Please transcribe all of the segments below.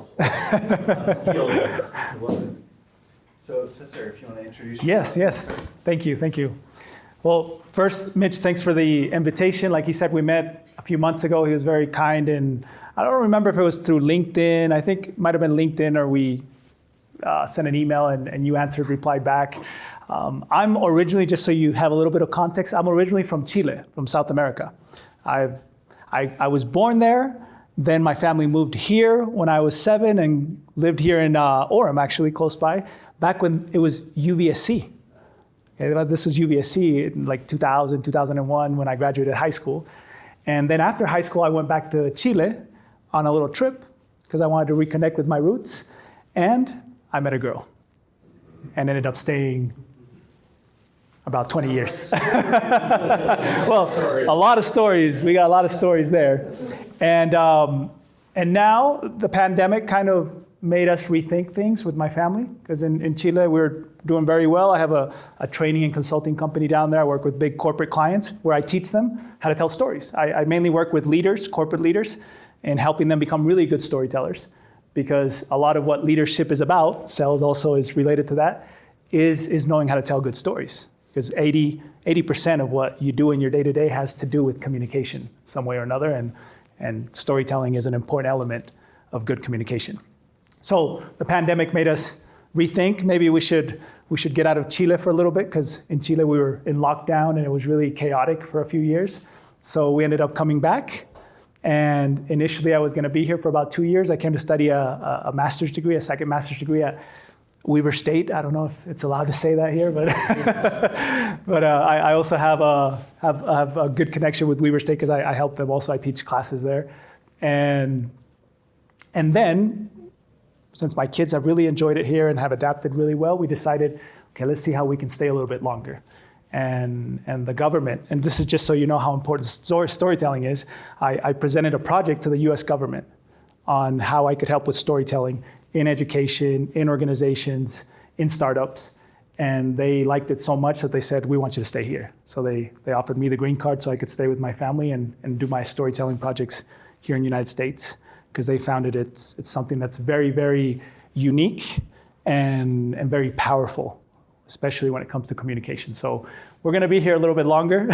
else. Skill. So, Cesar, if you want to introduce yourself. Yes. Thank you. Well, first, Mitch, thanks for the invitation. Like he said, we met a few months ago. He was very kind, and I don't remember if it was through LinkedIn. I think it might have been LinkedIn, or we sent an email and you replied back. I'm originally, just so you have a little bit of context, I'm originally from Chile, from South America. I was born there. Then my family moved here when I was 7 and lived here in Orem, actually, close by, back when it was UVSC. Okay, this was UVSC in like 2000, 2001 when I graduated high school. And then after high school, I went back to Chile on a little trip because I wanted to reconnect with my roots. And I met a girl and ended up staying about 20 years. Well, a lot of stories. We got a lot of stories there. And now the pandemic kind of made us rethink things with my family, because in Chile we're doing very well. I have a training and consulting company down there. I work with big corporate clients where I teach them how to tell stories. I mainly work with leaders, corporate leaders, and helping them become really good storytellers, because a lot of what leadership is about, sales also is related to that, is knowing how to tell good stories. Because 80% of what you do in your day-to-day has to do with communication some way or another, and storytelling is an important element of good communication. So the pandemic made us rethink. Maybe we should get out of Chile for a little bit, because in Chile we were in lockdown and it was really chaotic for a few years. So we ended up coming back. And initially I was going to be here for about 2 years. I came to study a master's degree, a second master's degree at Weber State. I don't know if it's allowed to say that here, but but I also have a good connection with Weber State because I help them also. I teach classes there. And then, since my kids have really enjoyed it here and have adapted really well, we decided, okay, let's see how we can stay a little bit longer. And the government, and this is just so you know how important storytelling is, I presented a project to the US government on how I could help with storytelling in education, in organizations, in startups. And they liked it so much that they said, we want you to stay here. So they offered me the green card so I could stay with my family and do my storytelling projects here in the United States, because they found it's something that's very, very unique and very powerful, especially when it comes to communication. So we're gonna be here a little bit longer,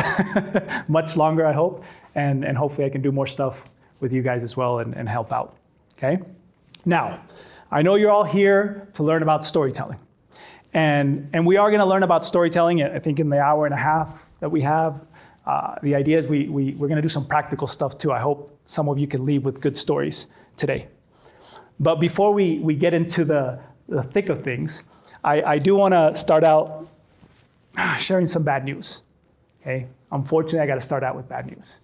much longer, I hope, and hopefully I can do more stuff with you guys as well and help out, okay? Now, I know you're all here to learn about storytelling. And we are gonna learn about storytelling, I think, in the hour and a half that we have. The idea is we're gonna do some practical stuff too. I hope some of you can leave with good stories today. But before we get into the thick of things, I do wanna start out sharing some bad news, okay? Unfortunately, I gotta start out with bad news.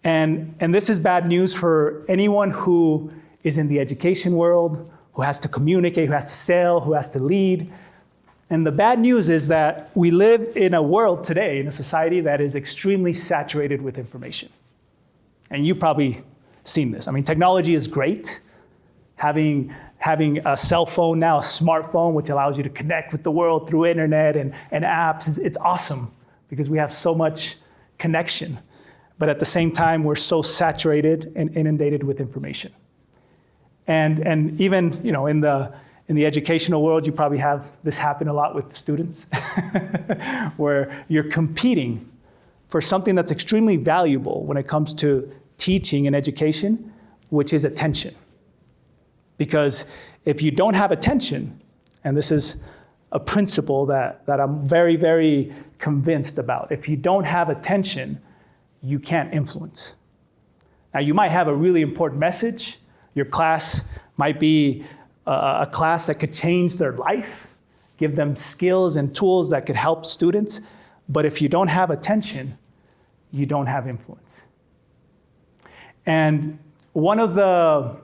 And this is bad news for anyone who is in the education world, who has to communicate, who has to sell, who has to lead. And the bad news is that we live in a world today, in a society that is extremely saturated with information. And you've probably seen this. I mean, technology is great. Having a cell phone now, a smartphone, which allows you to connect with the world through internet and apps, it's awesome because we have so much connection. But at the same time, we're so saturated and inundated with information. And even, you know, in the educational world, you probably have this happen a lot with students, where you're competing for something that's extremely valuable when it comes to teaching and education, which is attention. Because if you don't have attention, and this is a principle that I'm very, very convinced about, if you don't have attention, you can't influence. Now, you might have a really important message. Your class might be a class that could change their life, give them skills and tools that could help students. But if you don't have attention, you don't have influence. And one of the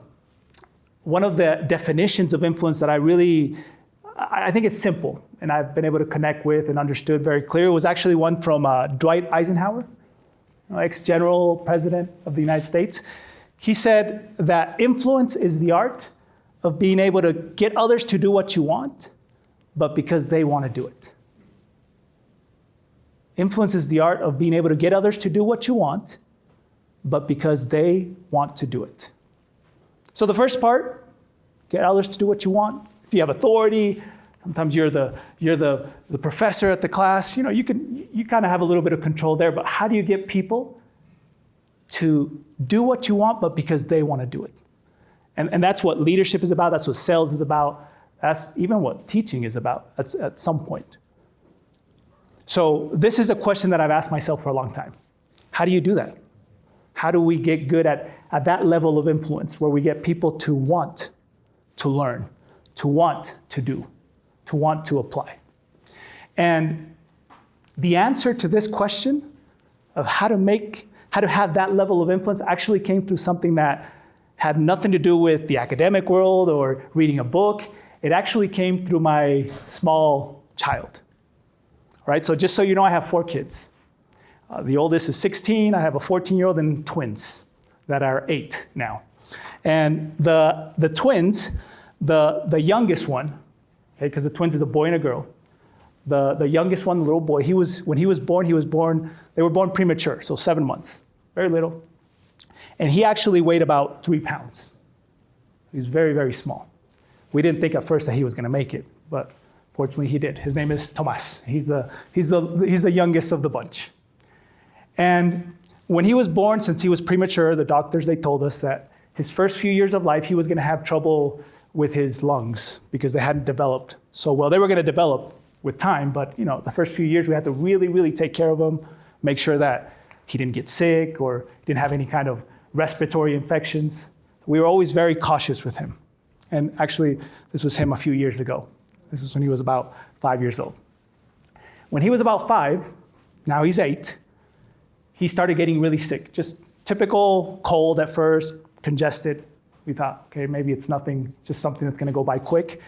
definitions of influence that I think it's simple, and I've been able to connect with and understood very clearly, was actually one from Dwight Eisenhower, ex-general president of the United States. He said that influence is the art of being able to get others to do what you want, but because they want to do it. Influence is the art of being able to get others to do what you want, but because they want to do it. So the first part, get others to do what you want. If you have authority, sometimes you're the professor at the class, you kind of have a little bit of control there, but how do you get people to do what you want, but because they want to do it? And that's what leadership is about, that's what sales is about, that's even what teaching is about at some point. So this is a question that I've asked myself for a long time. How do you do that? How do we get good at that level of influence where we get people to want to learn, to want to do, to want to apply? And the answer to this question of how to have that level of influence actually came through something that had nothing to do with the academic world or reading a book. It actually came through my small child. All right, so just so you know, I have 4 kids. The oldest is 16, I have a 14-year-old and twins that are 8 now. And the twins, the youngest one, okay, because the twins is a boy and a girl, the youngest one, the little boy, when he was born, they were born premature, so 7 months, very little. And he actually weighed about 3 pounds. He was very, very small. We didn't think at first that he was going to make it, but fortunately he did. His name is Tomas. He's the youngest of the bunch. And when he was born, since he was premature, the doctors, they told us that his first few years of life, he was going to have trouble with his lungs because they hadn't developed so well. They were going to develop with time, but the first few years we had to really, really take care of him, make sure that he didn't get sick or didn't have any kind of respiratory infections. We were always very cautious with him. And actually, this was him a few years ago. This is when he was about 5 years old. When he was about 5, now he's 8, he started getting really sick. Just typical cold at first, congested. We thought, okay, maybe it's nothing, just something that's gonna go by quick.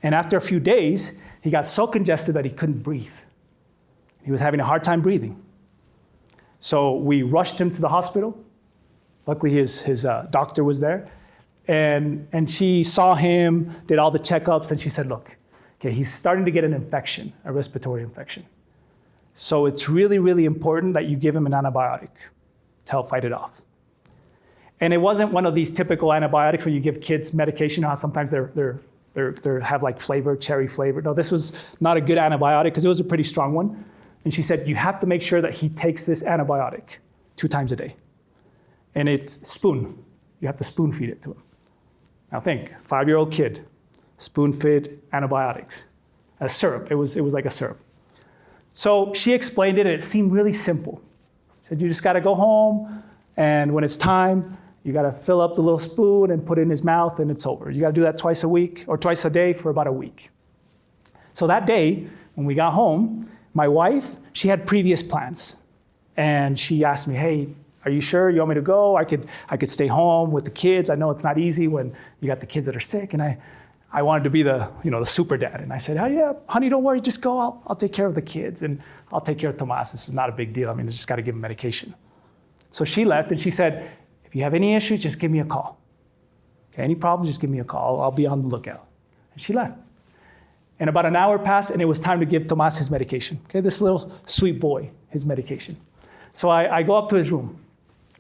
And after a few days, he got so congested that he couldn't breathe. He was having a hard time breathing. So we rushed him to the hospital. Luckily, his doctor was there. And she saw him, did all the checkups, and she said, look, okay, he's starting to get an infection, a respiratory infection. So it's really, really important that you give him an antibiotic to help fight it off. And it wasn't one of these typical antibiotics where you give kids medication, how sometimes they have like flavor, cherry flavor. No, this was not a good antibiotic because it was a pretty strong one. And she said, you have to make sure that he takes this antibiotic 2 times a day. And it's spoon. You have to spoon feed it to him. Now think, 5-year-old kid, spoon-fed antibiotics, a syrup. It was like a syrup. So she explained it, and it seemed really simple. She said, you just got to go home, and when it's time, you got to fill up the little spoon and put it in his mouth, and it's over. You got to do that twice a week or twice a day for about a week. So that day, when we got home, my wife, she had previous plans, and she asked me, hey, are you sure you want me to go? I could stay home with the kids. I know it's not easy when you got the kids that are sick, and I wanted to be the super dad. And I said, oh yeah, honey, don't worry, just go. I'll take care of the kids, and I'll take care of Tomas. This is not a big deal. I mean, I just got to give him medication. So she left, and she said, if you have any issues, just give me a call. Okay, any problems, just give me a call. I'll be on the lookout. And she left. And about an hour passed, and it was time to give Tomas his medication. Okay, this little sweet boy, his medication. So I go up to his room,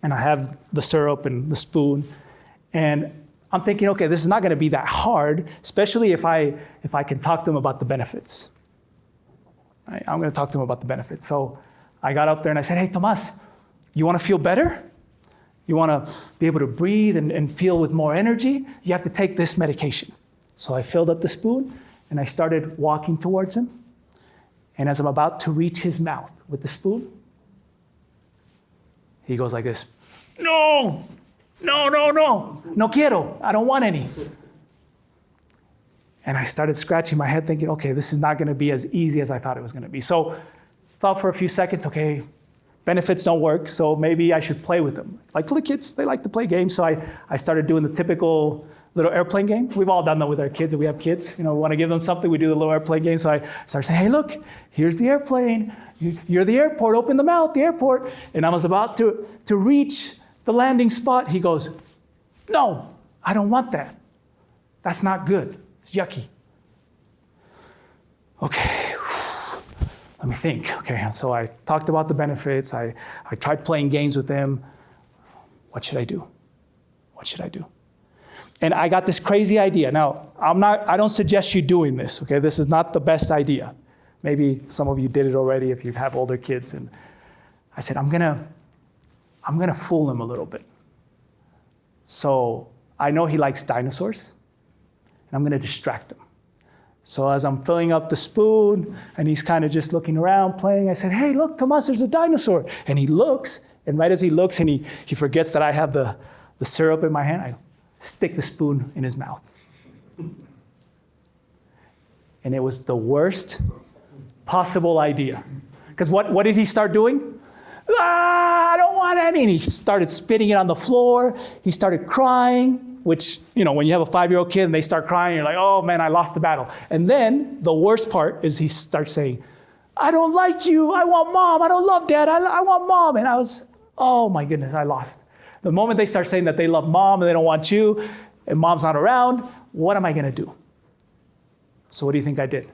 and I have the syrup and the spoon, and I'm thinking, okay, this is not going to be that hard, especially if I can talk to him about the benefits. Right? I'm going to talk to him about the benefits. So I got up there and I said, hey, Tomas, you want to feel better? You want to be able to breathe and feel with more energy? You have to take this medication. So I filled up the spoon and I started walking towards him. And as I'm about to reach his mouth with the spoon, he goes like this, no quiero, I don't want any. And I started scratching my head thinking, okay, this is not going to be as easy as I thought it was going to be. So thought for a few seconds, okay, benefits don't work, so maybe I should play with them. Like the kids, they like to play games, so I started doing the typical little airplane game. We've all done that with our kids. If we have kids, we want to give them something, we do the little airplane game. So I started saying, hey, look, here's the airplane. You're the airport, open the mouth, the airport. And I was about to reach the landing spot. He goes, no, I don't want that. That's not good. It's yucky. Okay, let me think. Okay, so I talked about the benefits. I tried playing games with him. What should I do? What should I do? And I got this crazy idea. Now, I don't suggest you doing this, okay? This is not the best idea. Maybe some of you did it already if you have older kids. And I said, I'm gonna fool him a little bit. So I know he likes dinosaurs, and I'm gonna distract him. So as I'm filling up the spoon, and he's kind of just looking around, playing, I said, hey, look, Tomas, there's a dinosaur. And he looks, and right as he looks, and he forgets that I have the syrup in my hand, I stick the spoon in his mouth. And it was the worst possible idea. Because what did he start doing? I don't want any. And he started spitting it on the floor. He started crying, which, when you have a 5-year-old kid and they start crying, you're like, oh man, I lost the battle. And then the worst part is he starts saying, I don't like you. I want mom. I don't love dad. I want mom. And I was, oh my goodness, I lost. The moment they start saying that they love mom and they don't want you, and mom's not around, what am I going to do? So what do you think I did?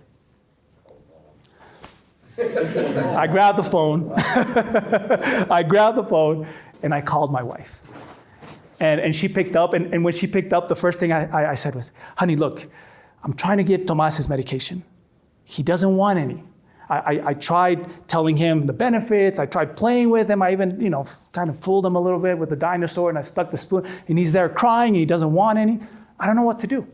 I grabbed the phone. And I called my wife. And she picked up. And when she picked up, the first thing I said was, honey, look, I'm trying to give Tomas his medication. He doesn't want any. I tried telling him the benefits. I tried playing with him. I even, kind of fooled him a little bit with the dinosaur, and I stuck the spoon, and he's there crying, and he doesn't want any. I don't know what to do.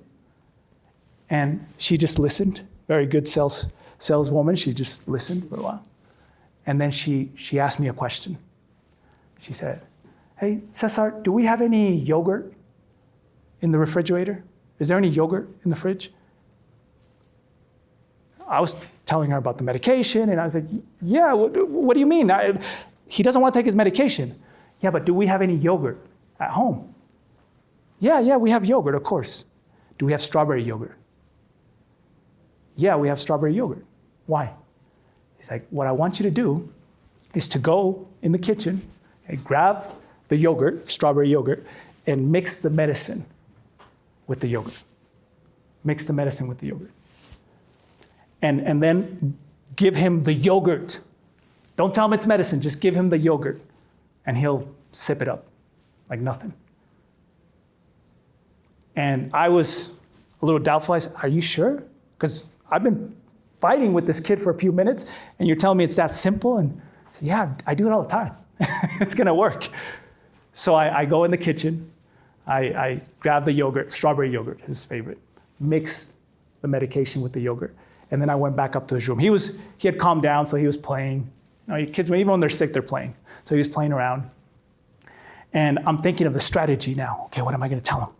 And she just listened. Very good saleswoman. She just listened for a while. And then she asked me a question. She said, hey, Cesar, do we have any yogurt in the refrigerator? Is there any yogurt in the fridge? I was telling her about the medication, and I was like, yeah, what do you mean? He doesn't want to take his medication. Yeah, but do we have any yogurt at home? Yeah, we have yogurt, of course. Do we have strawberry yogurt? Yeah, we have strawberry yogurt. Why? He's like, what I want you to do is to go in the kitchen and grab the yogurt, strawberry yogurt, and mix the medicine with the yogurt. Mix the medicine with the yogurt. And then give him the yogurt. Don't tell him it's medicine, just give him the yogurt, and he'll sip it up like nothing. And I was a little doubtful. I said, are you sure? Because I've been fighting with this kid for a few minutes, and you're telling me it's that simple? And I said, yeah, I do it all the time. It's gonna work. So I go in the kitchen, I grab the yogurt, strawberry yogurt, his favorite, mix the medication with the yogurt, and then I went back up to his room. He had calmed down, so he was playing. Kids, even when they're sick, they're playing. So he was playing around. And I'm thinking of the strategy now. Okay, what am I gonna tell him?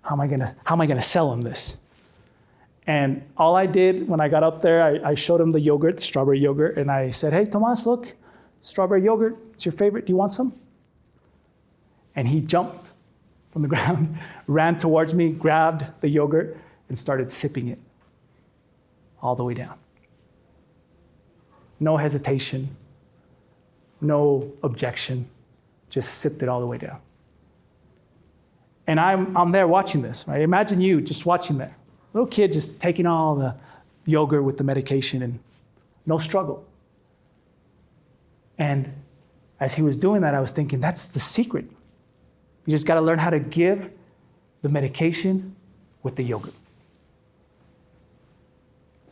How am I gonna sell him this? And all I did when I got up there, I showed him the yogurt, strawberry yogurt, and I said, hey, Tomas, look, strawberry yogurt, it's your favorite, do you want some? And he jumped from the ground, ran towards me, grabbed the yogurt, and started sipping it all the way down. No hesitation, no objection, just sipped it all the way down. And I'm there watching this, right? Imagine you just watching that. Little kid just taking all the yogurt with the medication and no struggle. And as he was doing that, I was thinking, that's the secret. You just got to learn how to give the medication with the yogurt.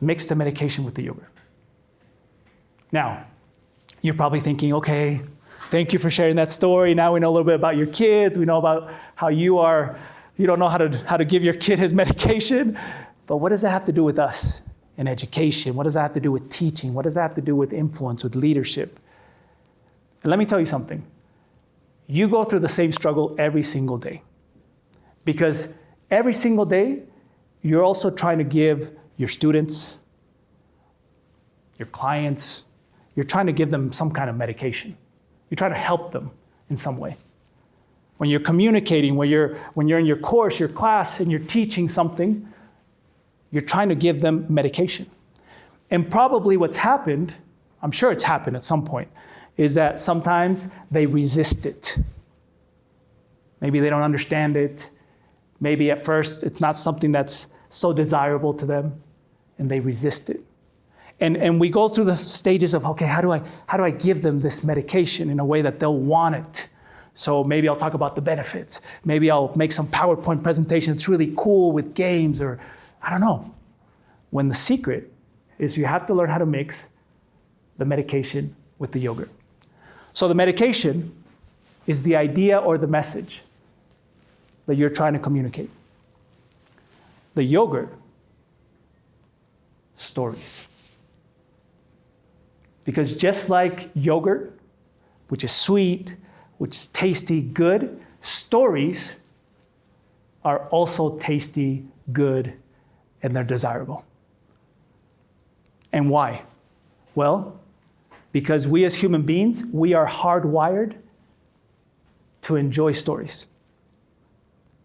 Mix the medication with the yogurt. Now, you're probably thinking, okay, thank you for sharing that story. Now we know a little bit about your kids. We know about how you don't know how to give your kid his medication. But what does that have to do with us in education? What does that have to do with teaching? What does that have to do with influence, with leadership? And let me tell you something. You go through the same struggle every single day. Because every single day, you're also trying to give your students, your clients, you're trying to give them some kind of medication. You're trying to help them in some way. When you're communicating, when you're in your course, your class, and you're teaching something, you're trying to give them medication. And probably what's happened, I'm sure it's happened at some point, is that sometimes they resist it. Maybe they don't understand it. Maybe at first it's not something that's so desirable to them, and they resist it. And we go through the stages of, okay, how do I give them this medication in a way that they'll want it? So maybe I'll talk about the benefits. Maybe I'll make some PowerPoint presentation that's really cool with games, or I don't know. When the secret is you have to learn how to mix the medication with the yogurt. So the medication is the idea or the message that you're trying to communicate. The yogurt, stories. Because just like yogurt, which is sweet, which is tasty, good, stories are also tasty, good, and they're desirable. And why? Well, because we as human beings, we are hardwired to enjoy stories.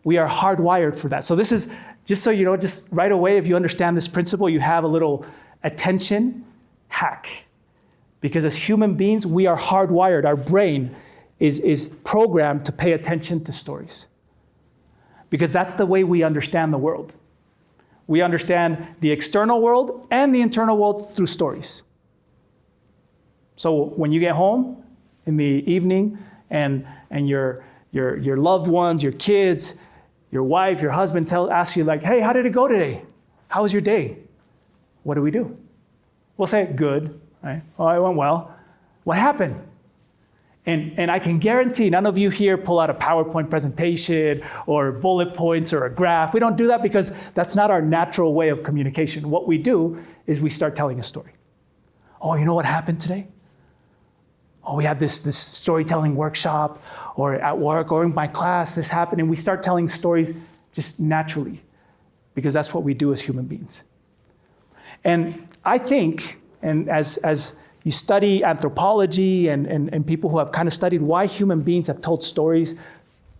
We are hardwired for that. So this is, just so you know, just right away, if you understand this principle, you have a little attention hack. Because as human beings, we are hardwired. Our brain is programmed to pay attention to stories. Because that's the way we understand the world. We understand the external world and the internal world through stories. So when you get home in the evening and your loved ones, your kids, your wife, your husband asks you like, hey, how did it go today? How was your day? What do? We'll say, good, right? Oh, it went well. What happened? And I can guarantee none of you here pull out a PowerPoint presentation or bullet points or a graph. We don't do that because that's not our natural way of communication. What we do is we start telling a story. Oh, you know what happened today? Oh, we had this storytelling workshop, or at work, or in my class, this happened. And we start telling stories just naturally because that's what we do as human beings. And I think, and as you study anthropology and people who have kind of studied why human beings have told stories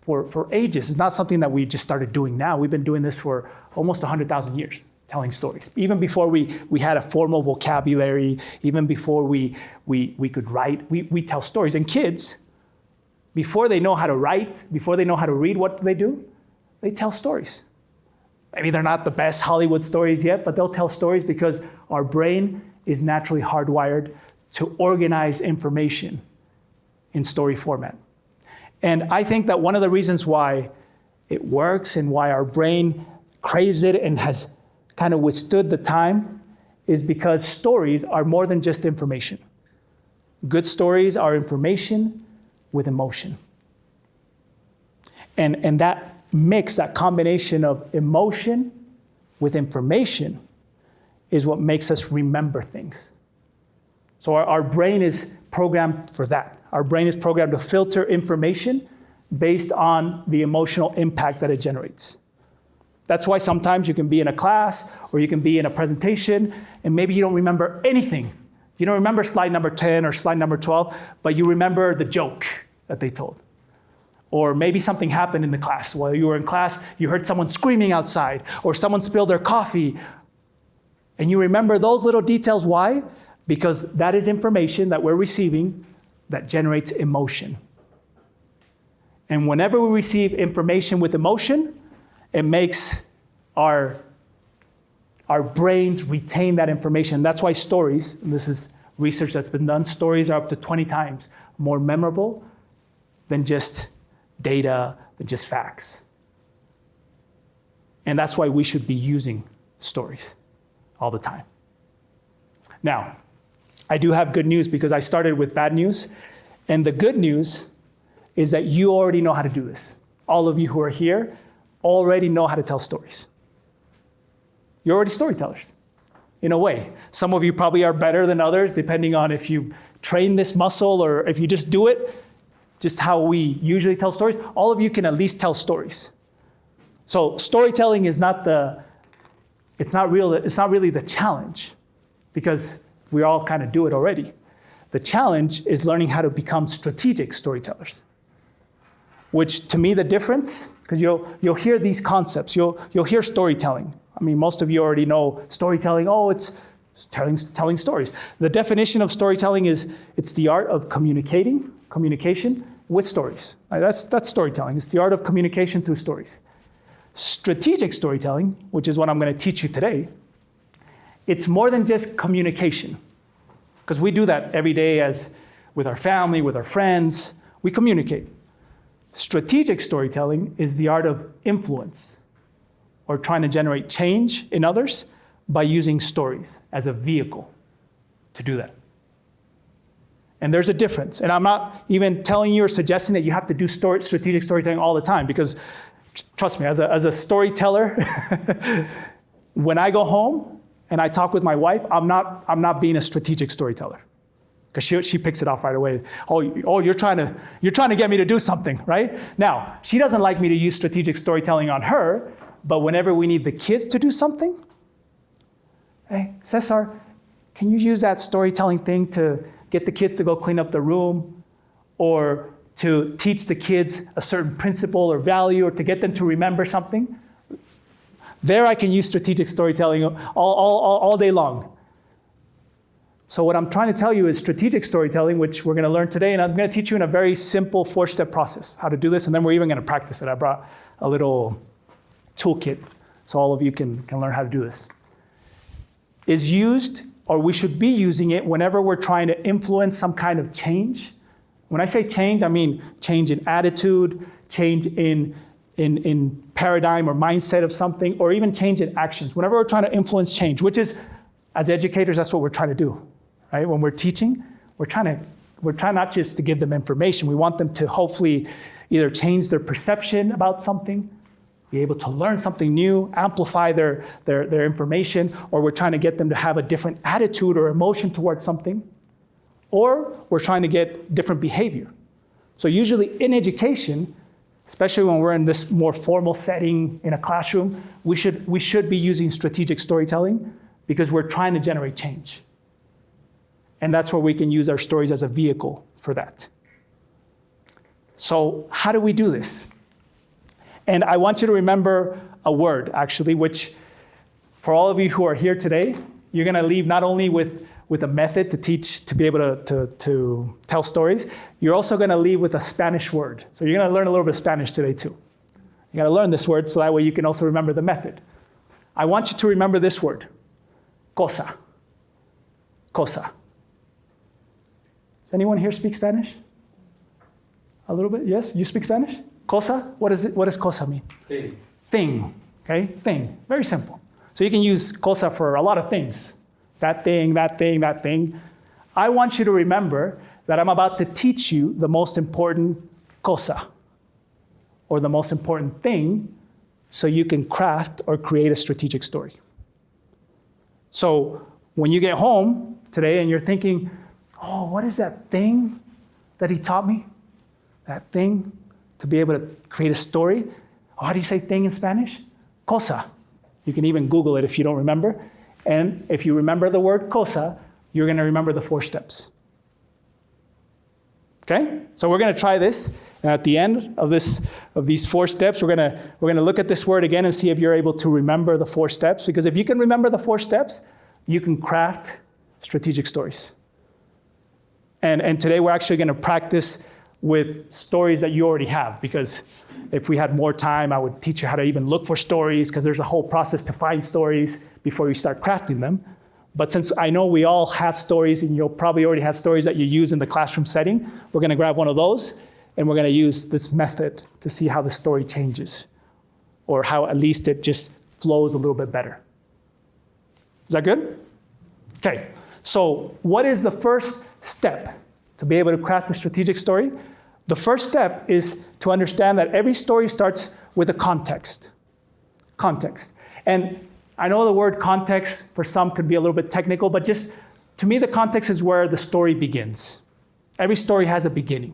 for ages. It's not something that we just started doing now. We've been doing this for almost 100,000 years, telling stories. Even before we had a formal vocabulary, even before we could write, we tell stories. And kids, before they know how to write, before they know how to read, what do? They tell stories. Maybe they're not the best Hollywood stories yet, but they'll tell stories because our brain is naturally hardwired to organize information in story format. And I think that one of the reasons why it works and why our brain craves it and has kind of withstood the time is because stories are more than just information. Good stories are information with emotion. And that mix, that combination of emotion with information is what makes us remember things. So our brain is programmed for that. Our brain is programmed to filter information based on the emotional impact that it generates. That's why sometimes you can be in a class or you can be in a presentation and maybe you don't remember anything. You don't remember slide number 10 or slide number 12, but you remember the joke that they told. Or maybe something happened in the class. While you were in class, you heard someone screaming outside or someone spilled their coffee. And you remember those little details. Why? Because that is information that we're receiving that generates emotion. And whenever we receive information with emotion, it makes our brains retain that information. That's why stories, and this is research that's been done, stories are up to 20 times more memorable than just data, than just facts. And that's why we should be using stories all the time. Now, I do have good news because I started with bad news. And the good news is that you already know how to do this. All of you who are here already know how to tell stories. You're already storytellers, in a way. Some of you probably are better than others, depending on if you train this muscle or if you just do it, just how we usually tell stories. All of you can at least tell stories. So storytelling is it's not really the challenge, because we all kind of do it already. The challenge is learning how to become strategic storytellers, which to me the difference, because you'll hear these concepts, you'll hear storytelling. I mean, most of you already know storytelling. Oh, it's telling stories. The definition of storytelling is it's the art of communication with stories. Right? That's storytelling. It's the art of communication through stories. Strategic storytelling, which is what I'm going to teach you today, it's more than just communication, because we do that every day with our family, with our friends. We communicate. Strategic storytelling is the art of influence or trying to generate change in others by using stories as a vehicle to do that. And there's a difference. And I'm not even telling you or suggesting that you have to do strategic storytelling all the time, because trust me, as a storyteller, when I go home and I talk with my wife, I'm not being a strategic storyteller. Because she picks it off right away. Oh, you're trying to get me to do something, right? Now, she doesn't like me to use strategic storytelling on her, but whenever we need the kids to do something, hey, Cesar, can you use that storytelling thing to get the kids to go clean up the room, or to teach the kids a certain principle or value, or to get them to remember something? There I can use strategic storytelling all day long. So what I'm trying to tell you is strategic storytelling, which we're going to learn today, and I'm going to teach you in a very simple 4-step process how to do this, and then we're even going to practice it. I brought a little toolkit so all of you can learn how to do this. Is used, or we should be using it whenever we're trying to influence some kind of change. When I say change, I mean change in attitude, change in paradigm or mindset of something, or even change in actions. Whenever we're trying to influence change, which is, as educators, that's what we're trying to do, right? When we're teaching, we're trying not just to give them information. We want them to hopefully either change their perception about something, be able to learn something new, amplify their information, or we're trying to get them to have a different attitude or emotion towards something, or we're trying to get different behavior. So usually in education, especially when we're in this more formal setting in a classroom, we should be using strategic storytelling because we're trying to generate change. And that's where we can use our stories as a vehicle for that. So how do we do this? And I want you to remember a word, actually, which for all of you who are here today, you're going to leave not only with a method to teach, to be able to tell stories, you're also going to leave with a Spanish word. So you're going to learn a little bit of Spanish today, too. You got to learn this word so that way you can also remember the method. I want you to remember this word, cosa. Cosa. Does anyone here speak Spanish? A little bit? Yes? You speak Spanish? Cosa? What does cosa mean? Thing. Thing. Okay? Thing. Very simple. So you can use cosa for a lot of things. That thing, that thing, that thing. I want you to remember that I'm about to teach you the most important cosa, or the most important thing, so you can craft or create a strategic story. So when you get home today and you're thinking, oh, what is that thing that he taught me? That thing to be able to create a story. Oh, how do you say thing in Spanish? Cosa. You can even Google it if you don't remember. And if you remember the word cosa, you're going to remember the 4 steps. Okay? So we're going to try this. And at the end of these 4 steps, we're going to look at this word again and see if you're able to remember the 4 steps. Because if you can remember the 4 steps, you can craft strategic stories. And today we're actually going to practice with stories that you already have, because if we had more time, I would teach you how to even look for stories, because there's a whole process to find stories before you start crafting them. But since I know we all have stories, and you'll probably already have stories that you use in the classroom setting, we're going to grab one of those, and we're going to use this method to see how the story changes, or how at least it just flows a little bit better. Is that good? Okay, so what is the first step to be able to craft a strategic story? The first step is to understand that every story starts with a context. Context. And I know the word context for some could be a little bit technical, but just to me, the context is where the story begins. Every story has a beginning.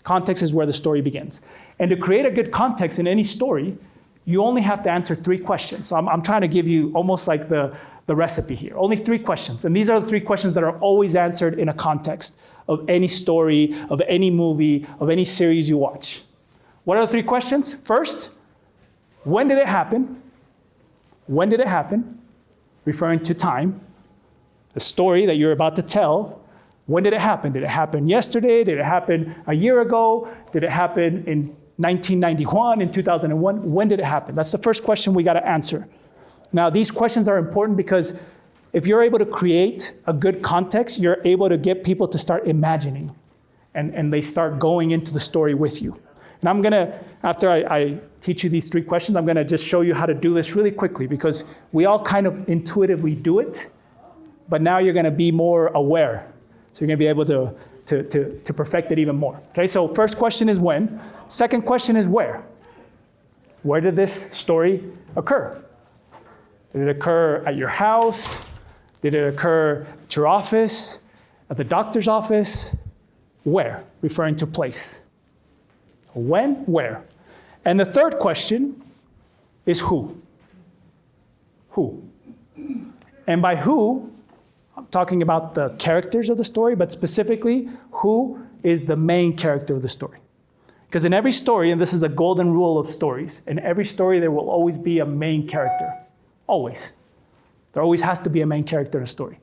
Context is where the story begins. And to create a good context in any story, you only have to answer 3 questions. So I'm trying to give you almost like the recipe here. Only 3 questions. And these are the 3 questions that are always answered in a context of any story, of any movie, of any series you watch. What are the 3 questions? First, when did it happen? When did it happen? Referring to time. The story that you're about to tell, when did it happen? Did it happen yesterday? Did it happen a year ago? Did it happen in 1991, in 2001? When did it happen? That's the first question we got to answer. Now, these questions are important because if you're able to create a good context, you're able to get people to start imagining, and they start going into the story with you. And I'm gonna, after I teach you these 3 questions, I'm gonna just show you how to do this really quickly because we all kind of intuitively do it, but now you're gonna be more aware. So you're gonna be able to perfect it even more. Okay, so first question is when. Second question is where. Where did this story occur? Did it occur at your house? Did it occur at your office? At the doctor's office? Where? Referring to place. When? Where? And the third question is who? Who? And by who, I'm talking about the characters of the story, but specifically, who is the main character of the story? Because in every story, and this is a golden rule of stories, in every story there will always be a main character. Always. There always has to be a main character in a story.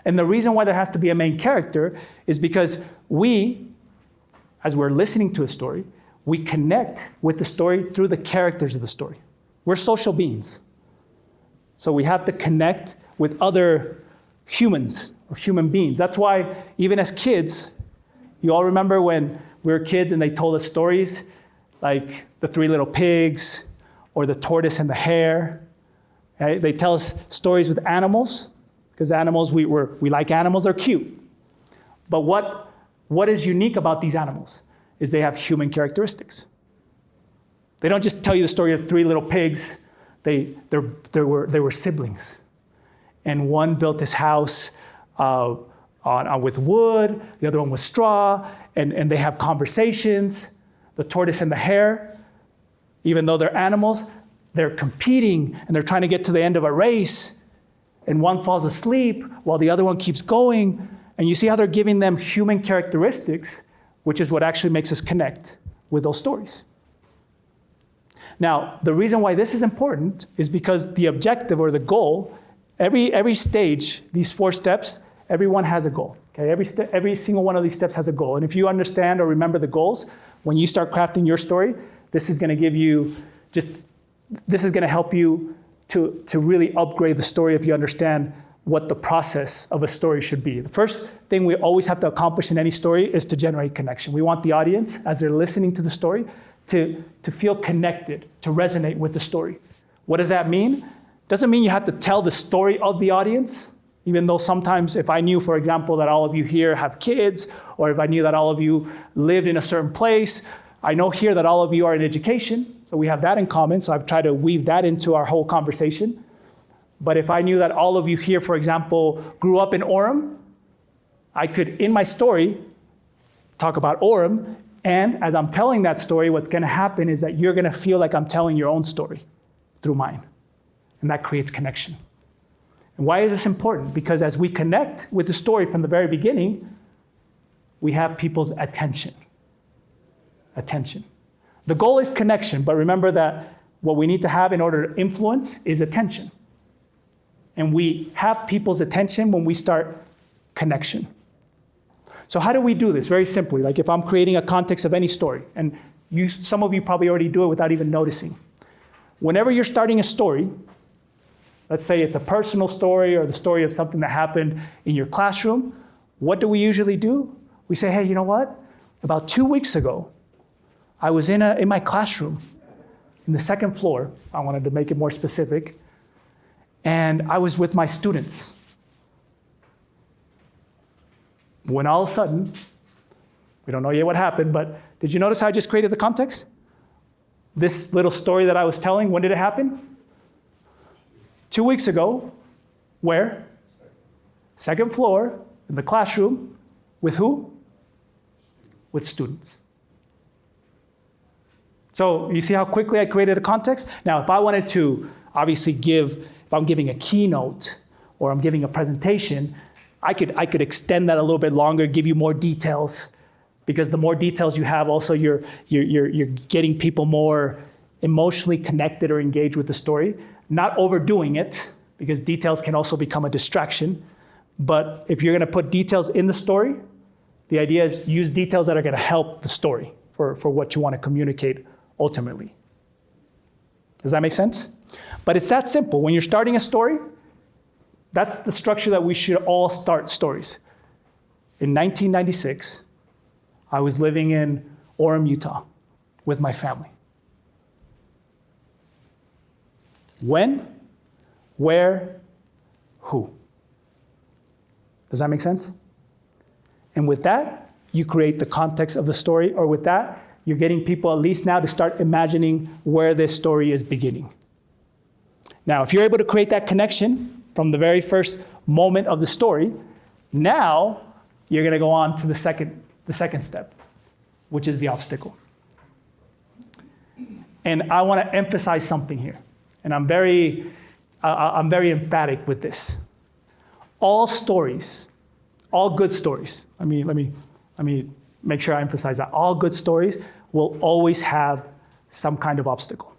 And the reason why there has to be a main character is because we, as we're listening to a story, we connect with the story through the characters of the story. We're social beings. So we have to connect with other humans or human beings. That's why even as kids, you all remember when we were kids and they told us stories like the 3 little pigs or the tortoise and the hare. Right? They tell us stories with animals because animals, we like animals, they're cute. But what is unique about these animals is they have human characteristics. They don't just tell you the story of 3 little pigs. They were siblings. And one built his house with wood, the other one with straw, and they have conversations. The tortoise and the hare, even though they're animals, they're competing and they're trying to get to the end of a race, and one falls asleep while the other one keeps going. And you see how they're giving them human characteristics, which is what actually makes us connect with those stories. Now, the reason why this is important is because the objective or the goal, every stage, these 4 steps, everyone has a goal. Okay? Every single one of these steps has a goal. And if you understand or remember the goals, when you start crafting your story, this is going to give you this is going to help you to really upgrade the story if you understand what the process of a story should be. The first thing we always have to accomplish in any story is to generate connection. We want the audience, as they're listening to the story, to feel connected, to resonate with the story. What does that mean? Doesn't mean you have to tell the story of the audience, even though sometimes if I knew, for example, that all of you here have kids, or if I knew that all of you lived in a certain place, I know here that all of you are in education, so we have that in common, so I've tried to weave that into our whole conversation. But if I knew that all of you here, for example, grew up in Orem, I could, in my story, talk about Orem, and as I'm telling that story, what's gonna happen is that you're gonna feel like I'm telling your own story through mine. And that creates connection. And why is this important? Because as we connect with the story from the very beginning, we have people's attention. Attention. The goal is connection, but remember that what we need to have in order to influence is attention. And we have people's attention when we start connection. So how do we do this? Very simply, like if I'm creating a context of any story, and some of you probably already do it without even noticing. Whenever you're starting a story, let's say it's a personal story or the story of something that happened in your classroom, what do we usually do? We say, hey, you know what? About 2 weeks ago, I was in my classroom in the 2nd floor. I wanted to make it more specific. And I was with my students. When all of a sudden, we don't know yet what happened, but did you notice how I just created the context? This little story that I was telling, when did it happen? 2 weeks ago. Where? 2nd floor, in the classroom. With who? With students. So you see how quickly I created a context? Now, if I wanted to obviously if I'm giving a keynote or I'm giving a presentation, I could extend that a little bit longer, give you more details, because the more details you have, also you're getting people more emotionally connected or engaged with the story. Not overdoing it, because details can also become a distraction. But if you're gonna put details in the story, the idea is use details that are gonna help the story for what you wanna communicate ultimately. Does that make sense? But it's that simple. When you're starting a story, that's the structure that we should all start stories. In 1996, I was living in Orem, Utah, with my family. When, where, who. Does that make sense? And with that, you create the context of the story, or with that, you're getting people at least now to start imagining where this story is beginning. Now, if you're able to create that connection from the very first moment of the story, now you're going to go on to the second step, which is the obstacle. And I want to emphasize something here, and I'm very emphatic with this. All stories, all good stories, let me make sure I emphasize that. All good stories will always have some kind of obstacle.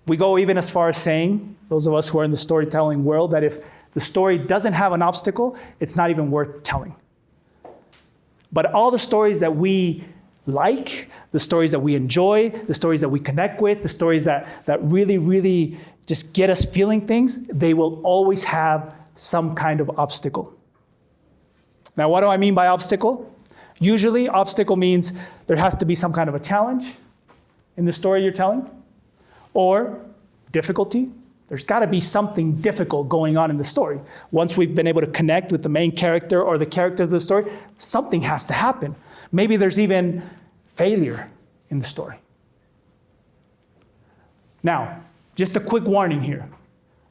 We go even as far as saying, those of us who are in the storytelling world, that if the story doesn't have an obstacle, it's not even worth telling. But all the stories that we like, the stories that we enjoy, the stories that we connect with, the stories that really, really just get us feeling things, they will always have some kind of obstacle. Now, what do I mean by obstacle? Usually, obstacle means there has to be some kind of a challenge in the story you're telling, or difficulty. There's got to be something difficult going on in the story. Once we've been able to connect with the main character or the characters of the story, something has to happen. Maybe there's even failure in the story. Now, just a quick warning here.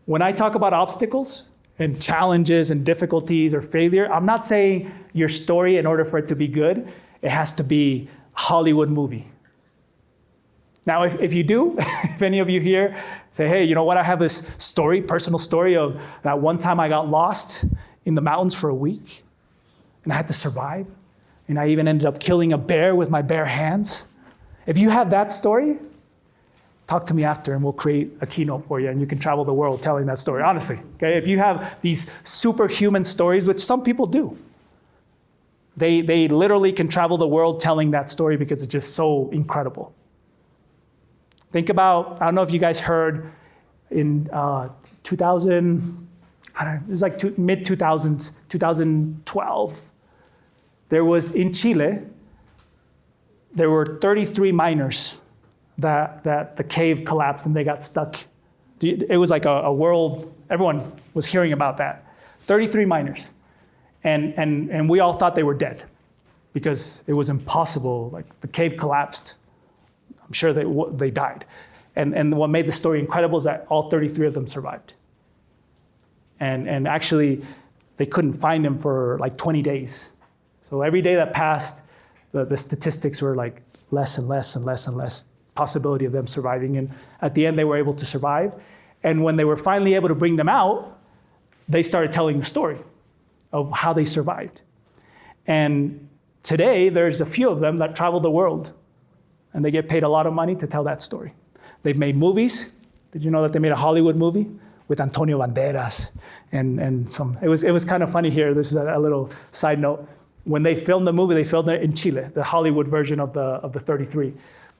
When I talk about obstacles and challenges and difficulties or failure, I'm not saying your story, in order for it to be good, it has to be a Hollywood movie. Now, if you do, if any of you here say, hey, you know what, I have this story, personal story of that one time I got lost in the mountains for a week and I had to survive. And I even ended up killing a bear with my bare hands. If you have that story, talk to me after and we'll create a keynote for you and you can travel the world telling that story, honestly. Okay? If you have these superhuman stories, which some people do, they literally can travel the world telling that story because it's just so incredible. Think about, I don't know if you guys heard in 2000, I don't know, it was like mid-2000s, 2012, there was in Chile, there were 33 miners that the cave collapsed and they got stuck. It was like a world, everyone was hearing about that. 33 miners. And we all thought they were dead because it was impossible, like the cave collapsed. I'm sure they died. And what made the story incredible is that all 33 of them survived. And actually, they couldn't find them for like 20 days. So every day that passed, the statistics were like less and less and less and less possibility of them surviving. And at the end, they were able to survive. And when they were finally able to bring them out, they started telling the story of how they survived. And today, there's a few of them that travel the world. And they get paid a lot of money to tell that story. They've made movies. Did you know that they made a Hollywood movie with Antonio Banderas and some? It was kind of funny here. This is a little side note. When they filmed the movie, they filmed it in Chile, the Hollywood version of the 33,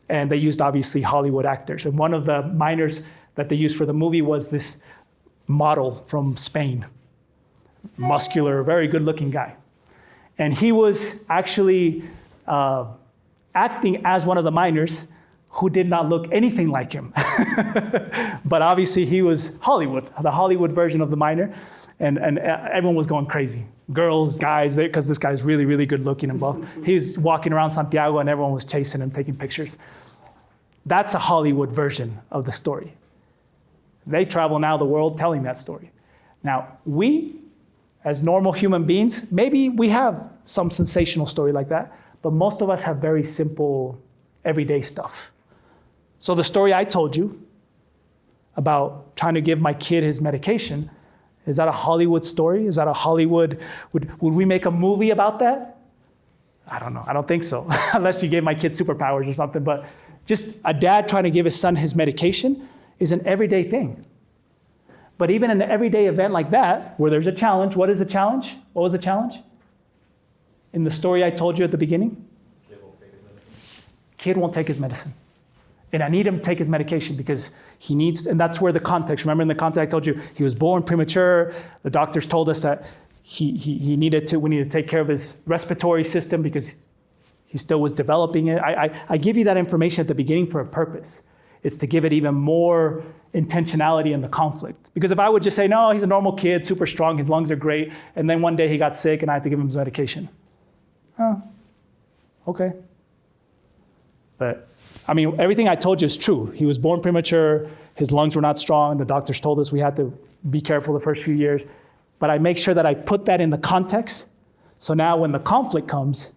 and they used obviously Hollywood actors. And one of the miners that they used for the movie was this model from Spain, muscular, very good-looking guy, and he was actually acting as one of the miners who did not look anything like him. But obviously he was Hollywood, the Hollywood version of the miner, and everyone was going crazy. Girls, guys, because this guy's really, really good looking and buff. He was walking around Santiago and everyone was chasing him, taking pictures. That's a Hollywood version of the story. They travel now the world telling that story. Now, we, as normal human beings, maybe we have some sensational story like that, but most of us have very simple, everyday stuff. So the story I told you about trying to give my kid his medication, is that a Hollywood story? Is that a Hollywood, would we make a movie about that? I don't know, I don't think so, unless you gave my kid superpowers or something, but just a dad trying to give his son his medication is an everyday thing. But even in an everyday event like that, where there's a challenge, what is the challenge? What was the challenge? In the story I told you at the beginning? Kid won't take his medicine. And I need him to take his medication because he needs, and that's where the context, remember in the context I told you, he was born premature. The doctors told us that we needed to take care of his respiratory system because He still was developing it. I give you that information at the beginning for a purpose. It's to give it even more intentionality in the conflict. Because if I would just say, no, he's a normal kid, super strong, his lungs are great, and then one day he got sick and I had to give him his medication. Okay. But I mean, everything I told you is true. He was born premature, his lungs were not strong, the doctors told us we had to be careful the first few years. But I make sure that I put that in the context. So now when the conflict comes,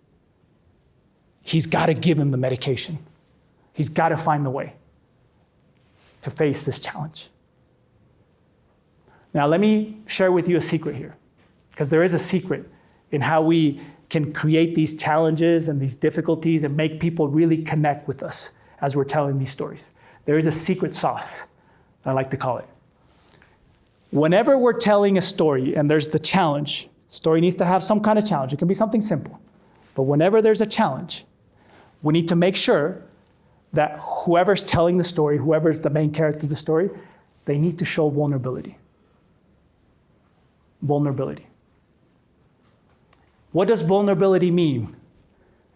he's got to give him the medication. He's got to find the way to face this challenge. Now, let me share with you a secret here, because there is a secret in how we can create these challenges and these difficulties and make people really connect with us as we're telling these stories. There is a secret sauce, I like to call it. Whenever we're telling a story and there's the challenge, story needs to have some kind of challenge. It can be something simple. But whenever there's a challenge, we need to make sure that whoever's telling the story, whoever's the main character of the story, they need to show vulnerability. Vulnerability. What does vulnerability mean?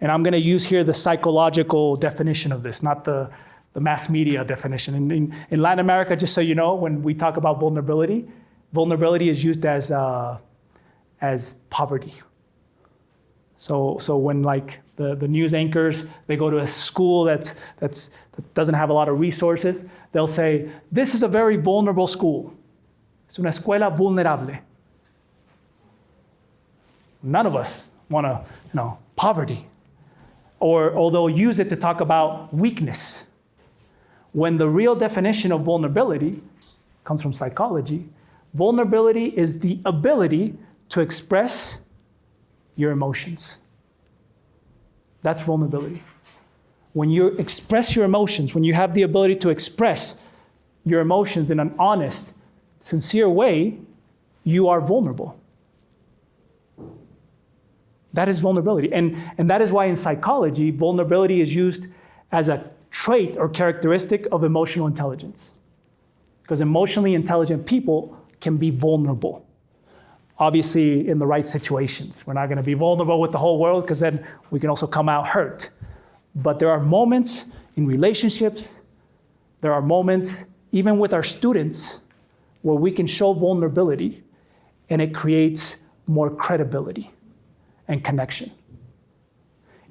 And I'm going to use here the psychological definition of this, not the mass media definition. In Latin America, just so you know, when we talk about vulnerability, vulnerability is used as poverty. So when like the news anchors, they go to a school that doesn't have a lot of resources, they'll say, this is a very vulnerable school. Es una escuela vulnerable. None of us want to, poverty. Or they'll use it to talk about weakness. When the real definition of vulnerability comes from psychology, vulnerability is the ability to express your emotions. That's vulnerability. When you express your emotions, when you have the ability to express your emotions in an honest, sincere way, you are vulnerable. That is vulnerability. And that is why in psychology, vulnerability is used as a trait or characteristic of emotional intelligence. Because emotionally intelligent people can be vulnerable. Obviously, in the right situations. We're not going to be vulnerable with the whole world because then we can also come out hurt. But there are moments in relationships, there are moments even with our students where we can show vulnerability and it creates more credibility and connection.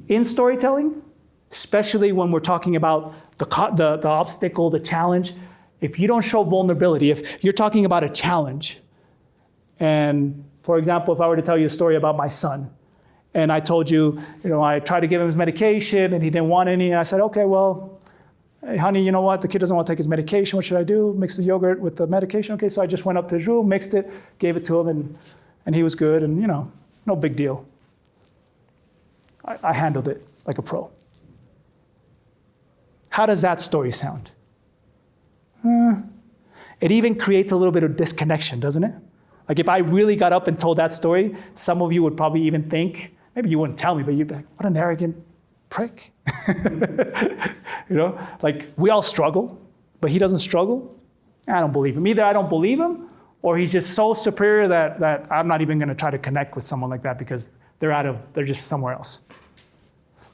In storytelling, especially when we're talking about the obstacle, the challenge, if you don't show vulnerability, if you're talking about a challenge, and for example, if I were to tell you a story about my son, and I told you, I tried to give him his medication and he didn't want any, and I said, okay, well, hey, honey, you know what? The kid doesn't want to take his medication. What should I do? Mix the yogurt with the medication? Okay, so I just went up to his room, mixed it, gave it to him, and he was good, and no big deal. I handled it like a pro. How does that story sound? It even creates a little bit of disconnection, doesn't it? Like if I really got up and told that story, some of you would probably even think, maybe you wouldn't tell me, but you'd be like, what an arrogant prick. Like we all struggle, but he doesn't struggle. I don't believe him. Either I don't believe him, or he's just so superior that I'm not even going to try to connect with someone like that because they're just somewhere else.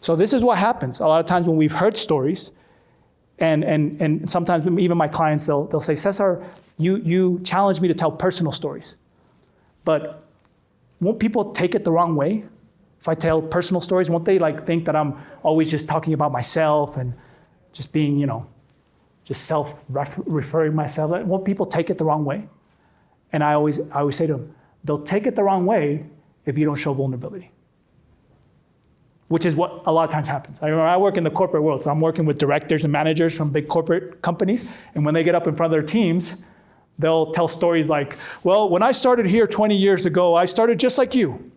So this is what happens a lot of times when we've heard stories, and sometimes even my clients, they'll say, Cesar, you challenge me to tell personal stories. But won't people take it the wrong way? If I tell personal stories, won't they think that I'm always just talking about myself and just being, just self-referring myself? Won't people take it the wrong way? And I always say to them, they'll take it the wrong way if you don't show vulnerability. Which is what a lot of times happens. I work in the corporate world, so I'm working with directors and managers from big corporate companies, and when they get up in front of their teams, they'll tell stories like, well, when I started here 20 years ago, I started just like you.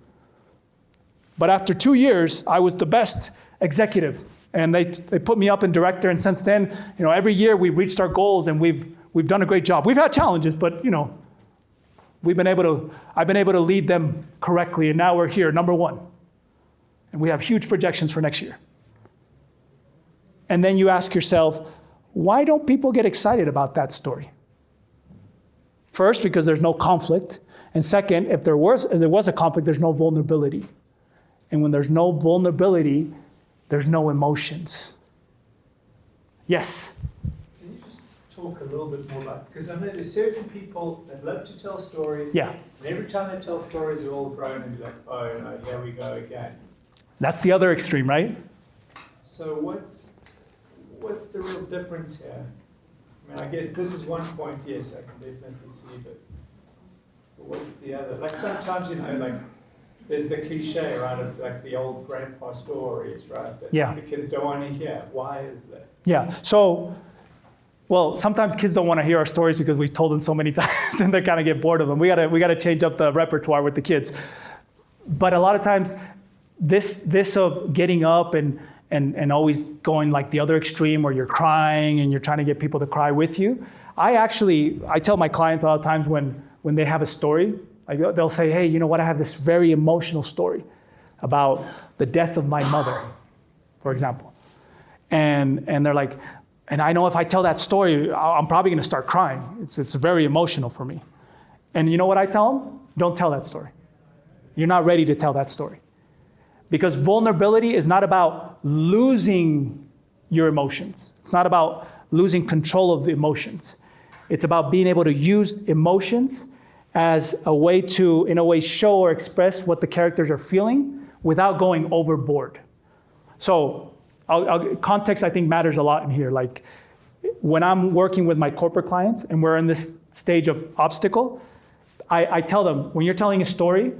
But after 2 years, I was the best executive, and they put me up in director, and since then, every year we've reached our goals, and we've done a great job. We've had challenges, but I've been able to lead them correctly, and now we're here, number one. And we have huge projections for next year. And then you ask yourself, why don't people get excited about that story? First, because there's no conflict. And second, if there was a conflict, there's no vulnerability. And when there's no vulnerability, There's no emotions. Yes? Can you just talk a little bit more about, because I know there's certain people that love to tell stories. Yeah. And every time they tell stories, they're all grown and be like, oh no, here we go again. That's the other extreme, right? So what's the real difference here? I mean, I guess this is one point, yes, I can definitely see, but what's the other? Like sometimes, like there's the cliche, right, of like the old grandpa stories, right? That Yeah. the kids don't want to hear. Why is that? Yeah. So, well, sometimes kids don't want to hear our stories because we've told them so many times and they kind of get bored of them. We gotta change up the repertoire with the kids. But a lot of times, this of getting up and always going like the other extreme where you're crying and you're trying to get people to cry with you. I tell my clients a lot of times when they have a story, they'll say, hey, you know what, I have this very emotional story about the death of my mother, for example. And they're like, and I know if I tell that story, I'm probably gonna start crying. It's very emotional for me. And you know what I tell them? Don't tell that story. You're not ready to tell that story. Because vulnerability is not about losing your emotions. It's not about losing control of the emotions. It's about being able to use emotions as a way to, in a way, show or express what the characters are feeling without going overboard. So context, I think, matters a lot in here. Like when I'm working with my corporate clients and we're in this stage of obstacle, I tell them, when you're telling a story,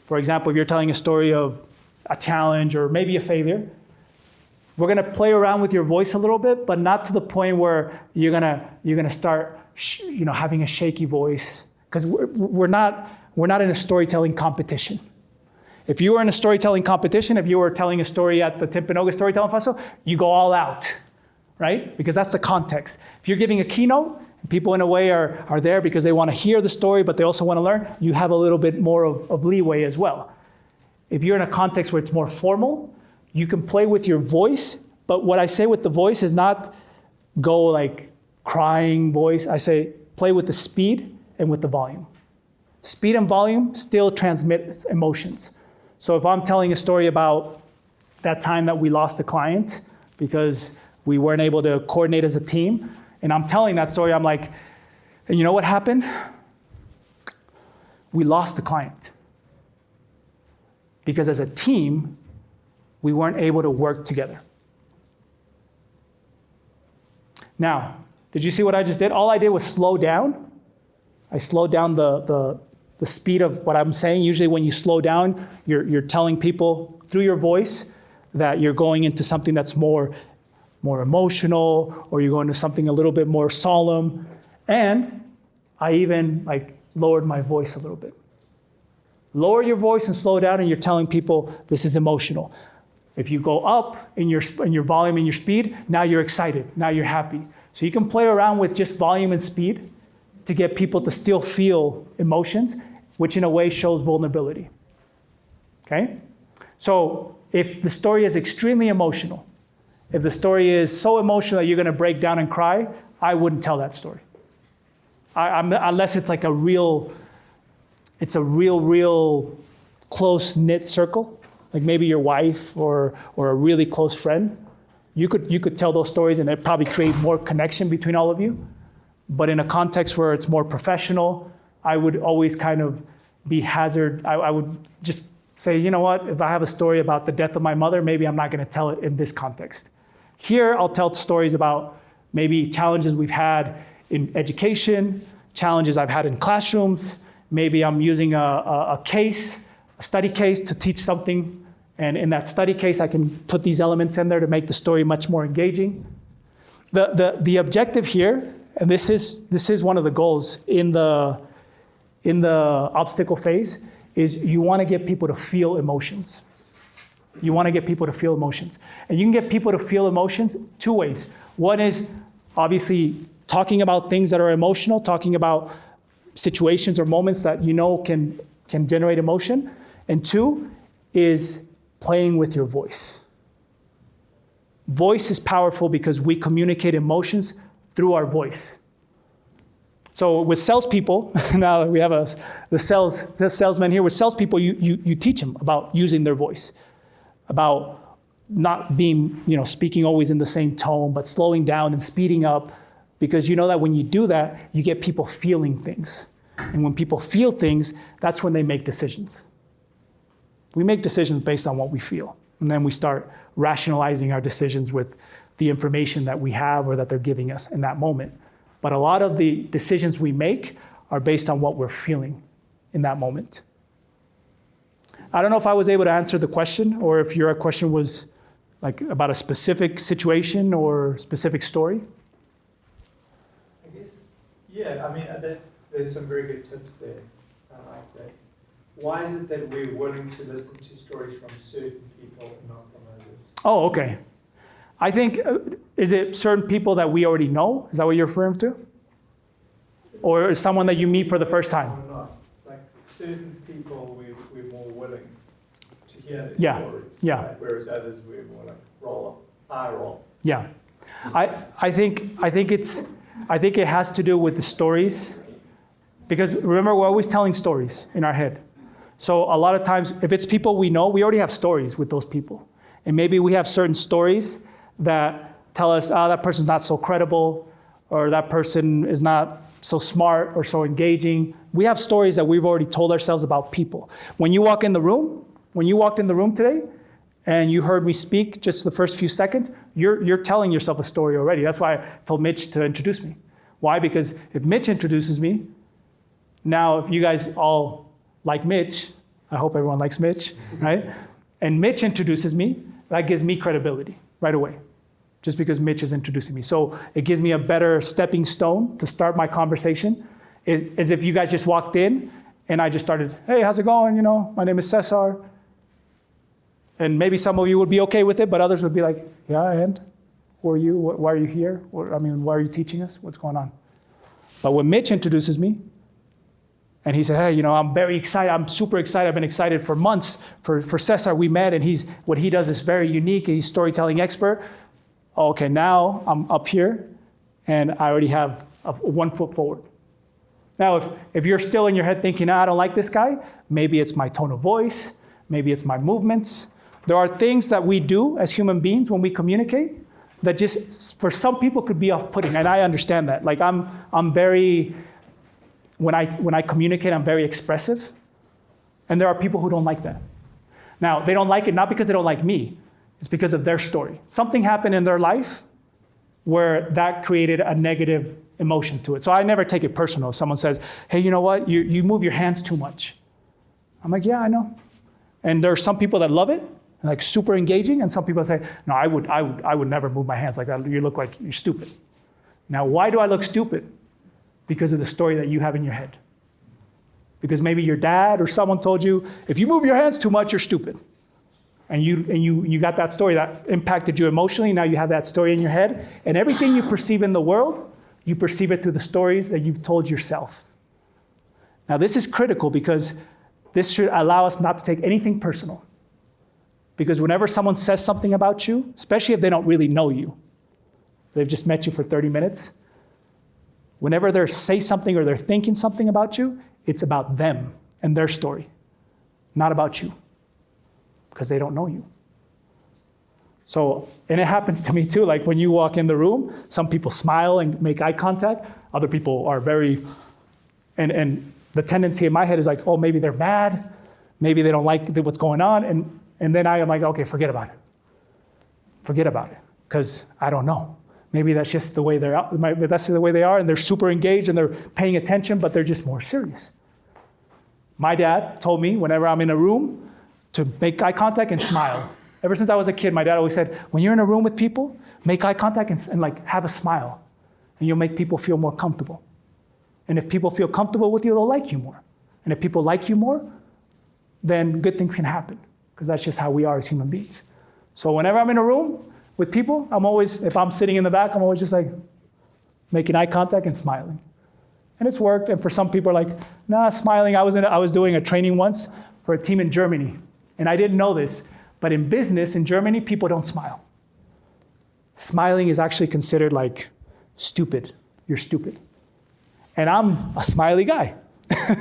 for example, if you're telling a story of a challenge or maybe a failure, we're gonna play around with your voice a little bit, but not to the point where you're gonna start having a shaky voice, because we're not in a storytelling competition. If you were in a storytelling competition, if you were telling a story at the Timpanogos Storytelling Festival, you go all out, right? Because that's the context. If you're giving a keynote, people in a way are there because they want to hear the story, but they also want to learn, you have a little bit more of leeway as well. If you're in a context where it's more formal, you can play with your voice, but what I say with the voice is not go like crying voice. I say play with the speed and with the volume. Speed and volume still transmit emotions. So if I'm telling a story about that time that we lost a client because we weren't able to coordinate as a team, and I'm telling that story, I'm like, and you know what happened? We lost the client. Because as a team, we weren't able to work together. Now, did you see what I just did? All I did was slow down. I slowed down the speed of what I'm saying. Usually when you slow down, you're telling people through your voice that you're going into something that's more emotional, or you're going to something a little bit more solemn. And I even lowered my voice a little bit. Lower your voice and slow down, and you're telling people this is emotional. If you go up in your volume and your speed, now you're excited, now you're happy. So you can play around with just volume and speed to get people to still feel emotions, which in a way shows vulnerability. Okay? So if the story is extremely emotional, if the story is so emotional that you're gonna break down and cry, I wouldn't tell that story. Unless it's like a real close-knit circle, like maybe your wife or a really close friend. You could tell those stories and it probably create more connection between all of you. But in a context where it's more professional, I would always kind of be hazard. I would just say, you know what, if I have a story about the death of my mother, maybe I'm not gonna tell it in this context. Here, I'll tell stories about maybe challenges we've had in education, challenges I've had in classrooms. Maybe I'm using a study case to teach something. And in that study case, I can put these elements in there to make the story much more engaging. The objective here, and this is one of the goals in the obstacle phase, is you want to get people to feel emotions. You want to get people to feel emotions. And you can get people to feel emotions two ways. One is obviously talking about things that are emotional, talking about situations or moments that you know can generate emotion. And two is playing with your voice. Voice is powerful because we communicate emotions through our voice. So with salespeople, now that we have the salesman here, with salespeople, you teach them about using their voice, about not being, speaking always in the same tone, but slowing down and speeding up, because you know that when you do that, you get people feeling things. And when people feel things, that's when they make decisions. We make decisions based on what we feel. And then we start rationalizing our decisions with the information that we have or that they're giving us in that moment. But a lot of the decisions we make are based on what we're feeling in that moment. I don't know if I was able to answer the question, or if your question was like about a specific situation or specific story. I guess, yeah, I mean, there's some very good tips there. I like that. Why is it that we're willing to listen to stories from certain people and not from others? Oh, okay. I think, is it certain people that we already know? Is that what you're referring to? Or is someone that you meet for the first time? Or not. Like certain people we're more willing to hear their Yeah, stories. yeah. Right? Whereas others we're more like eye roll. Yeah. I think it has to do with the stories. Because remember, we're always telling stories in our head. So a lot of times, if it's people we know, we already have stories with those people. And maybe we have certain stories that tell us, that person's not so credible, or that person is not so smart or so engaging. We have stories that we've already told ourselves about people. When you walked in the room today, and you heard me speak just the first few seconds, you're telling yourself a story already. That's why I told Mitch to introduce me. Why? Because if Mitch introduces me, now if you guys all like Mitch, I hope everyone likes Mitch, right? And Mitch introduces me, that gives me credibility right away, just because Mitch is introducing me. So it gives me a better stepping stone to start my conversation, as if you guys just walked in and I just started, hey, how's it going? My name is Cesar. And maybe some of you would be okay with it, but others would be like, yeah, and who are you? Why are you here? Why are you teaching us? What's going on? But when Mitch introduces me, and he said, hey, I'm very excited. I'm super excited. I've been excited for months for Cesar. We met, and what he does is very unique. He's a storytelling expert. Okay, now I'm up here, and I already have 1 foot forward. Now, if you're still in your head thinking, I don't like this guy, maybe it's my tone of voice, maybe it's my movements. There are things that we do as human beings when we communicate that just, for some people, could be off-putting, and I understand that. Like I'm very... When I communicate, I'm very expressive. And there are people who don't like that. Now, they don't like it not because they don't like me. It's because of their story. Something happened in their life where that created a negative emotion to it. So I never take it personal. If someone says, hey, you know what? You move your hands too much. I'm like, yeah, I know. And there are some people that love it, like super engaging, and some people say, no, I would never move my hands like that. You look like you're stupid. Now, why do I look stupid? Because of the story that you have in your head. Because maybe your dad or someone told you, if you move your hands too much, you're stupid. And you got that story that impacted you emotionally. Now you have that story in your head. And everything you perceive in the world, you perceive it through the stories that you've told yourself. Now this is critical because this should allow us not to take anything personal. Because whenever someone says something about you, especially if they don't really know you, they've just met you for 30 minutes, whenever they say something or they're thinking something about you, it's about them and their story, not about you, because they don't know you. So, and it happens to me too, like when you walk in the room, some people smile and make eye contact, other people are very, and the tendency in my head is like, oh, maybe they're mad, maybe they don't like what's going on, and then I am like, okay, forget about it, because I don't know. Maybe that's just the way they are, and they're super engaged and they're paying attention, but they're just more serious. My dad told me whenever I'm in a room to make eye contact and smile. Ever since I was a kid, my dad always said, when you're in a room with people, make eye contact and like have a smile, and you'll make people feel more comfortable. And if people feel comfortable with you, they'll like you more. And if people like you more, then good things can happen, because that's just how we are as human beings. So whenever I'm in a room with people, if I'm sitting in the back, I'm always just like making eye contact and smiling. And it's worked, and for some people are like, nah, smiling. I was doing a training once for a team in Germany, and I didn't know this, but in business in Germany, people don't smile. Smiling is actually considered like stupid. You're stupid. And I'm a smiley guy.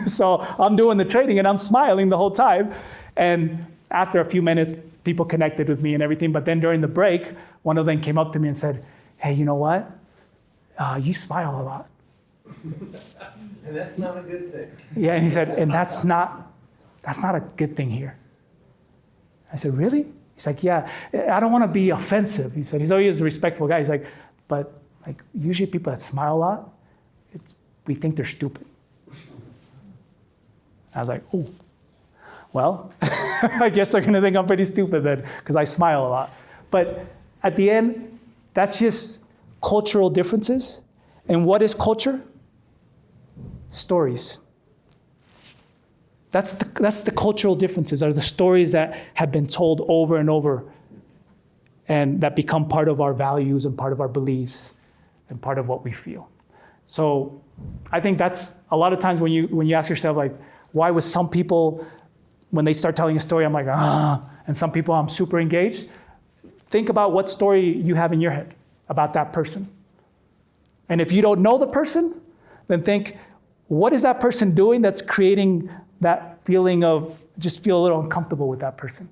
So I'm doing the training and I'm smiling the whole time. And after a few minutes, people connected with me and everything. But then during the break, one of them came up to me and said, hey, you know what? You smile a lot. And that's not a good thing. Yeah, and he said, and that's not a good thing here. I said, really? He's like, yeah, I don't want to be offensive. He said, he's always a respectful guy. He's like, but like usually people that smile a lot, we think they're stupid. I was like, oh, well, I guess they're going to think I'm pretty stupid then because I smile a lot. But at the end, that's just cultural differences. And what is culture? Stories. That's the cultural differences, are the stories that have been told over and over and that become part of our values and part of our beliefs and part of what we feel. So I think that's a lot of times when you ask yourself, like, why was some people, when they start telling a story, I'm like, and some people I'm super engaged. Think about what story you have in your head about that person. And if you don't know the person, then think, what is that person doing that's creating that feeling of just feel a little uncomfortable with that person?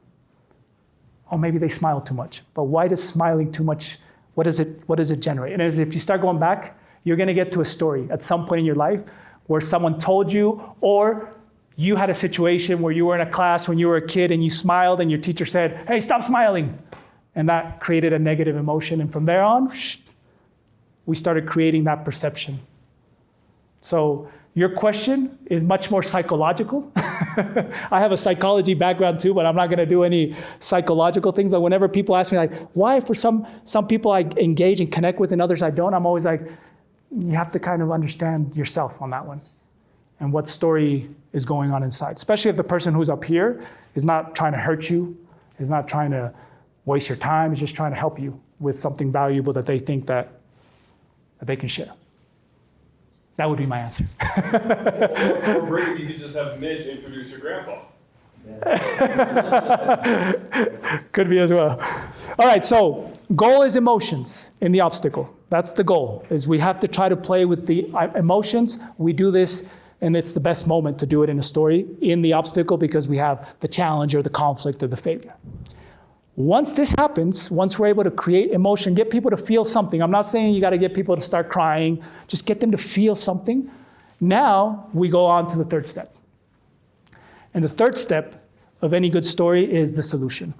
Oh, maybe they smile too much. But why does smiling too much, what does it generate? And as if you start going back, you're going to get to a story at some point in your life where someone told you, or you had a situation where you were in a class when you were a kid and you smiled and your teacher said, hey, stop smiling. And that created a negative emotion. And from there on, we started creating that perception. So your question is much more psychological. I have a psychology background too, but I'm not going to do any psychological things. But whenever people ask me, like, why for some people I engage and connect with and others I don't, I'm always like, you have to kind of understand yourself on that one and what story is going on inside. Especially if the person who's up here is not trying to hurt you, is not trying to waste your time, is just trying to help you with something valuable that they think that they can share. That would be my answer. Or great if you could just have Mitch introduce your grandpa. Could be as well. All right, so goal is emotions in the obstacle. That's the goal, is we have to try to play with the emotions. We do this, and it's the best moment to do it in a story, in the obstacle, because we have the challenge or the conflict or the failure. Once this happens, once we're able to create emotion, get people to feel something. I'm not saying you got to get people to start crying. Just get them to feel something. Now we go on to the third step. And the third step of any good story is the solution.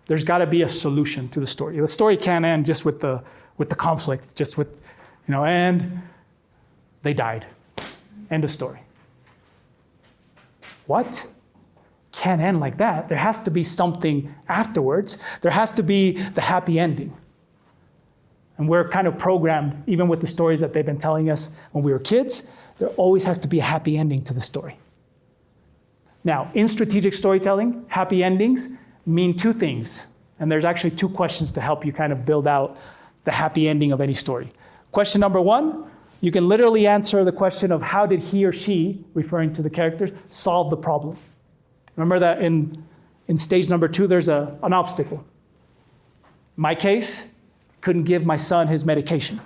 There's got to be a solution to the story. The story can't end just with the conflict, just with, and they died. End of story. What? Can't end like that. There has to be something afterwards. There has to be the happy ending. And we're kind of programmed, even with the stories that they've been telling us when we were kids, there always has to be a happy ending to the story. Now, in strategic storytelling, happy endings mean two things. And there's actually two questions to help you kind of build out the happy ending of any story. Question number one, you can literally answer the question of how did he or she, referring to the characters, solve the problem? Remember that in stage number two, there's an obstacle. In my case, couldn't give my son his medication.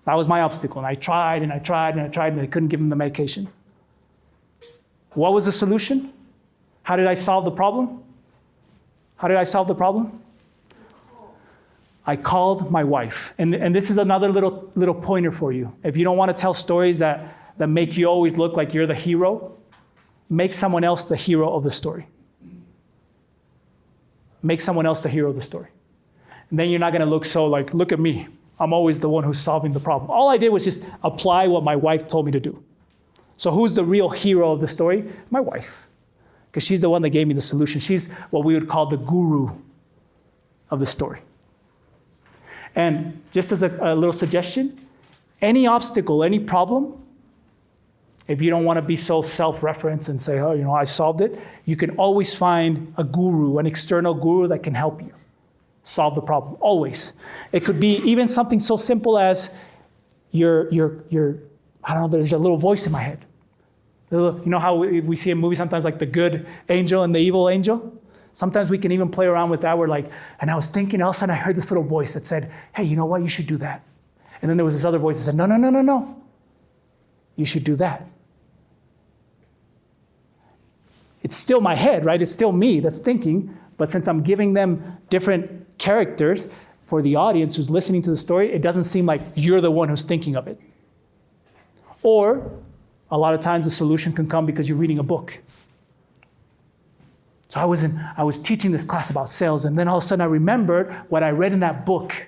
That was my obstacle. And I tried and I tried and I tried and I couldn't give him the medication. What was the solution? How did I solve the problem? I called my wife. And this is another little pointer for you. If you don't want to tell stories that make you always look like you're the hero, make someone else the hero of the story. Make someone else the hero of the story. And then you're not going to look so like, look at me. I'm always the one who's solving the problem. All I did was just apply what my wife told me to do. So who's the real hero of the story? My wife. Because she's the one that gave me the solution. She's what we would call the guru of the story. And just as a little suggestion, any obstacle, any problem, if you don't want to be so self-referenced and say, oh, I solved it, you can always find a guru, an external guru that can help you solve the problem, always. It could be even something so simple as I don't know, there's a little voice in my head. You know how we see in movies sometimes like the good angel and the evil angel? Sometimes we can even play around with that. We're like, and I was thinking, all of a sudden I heard this little voice that said, hey, you know what? You should do that. And then there was this other voice that said, no. You should do that. It's still my head, right? It's still me that's thinking, But since I'm giving them different characters for the audience who's listening to the story, it doesn't seem like you're the one who's thinking of it. Or a lot of times the solution can come because you're reading a book. So I was teaching this class about sales, and then all of a sudden I remembered what I read in that book.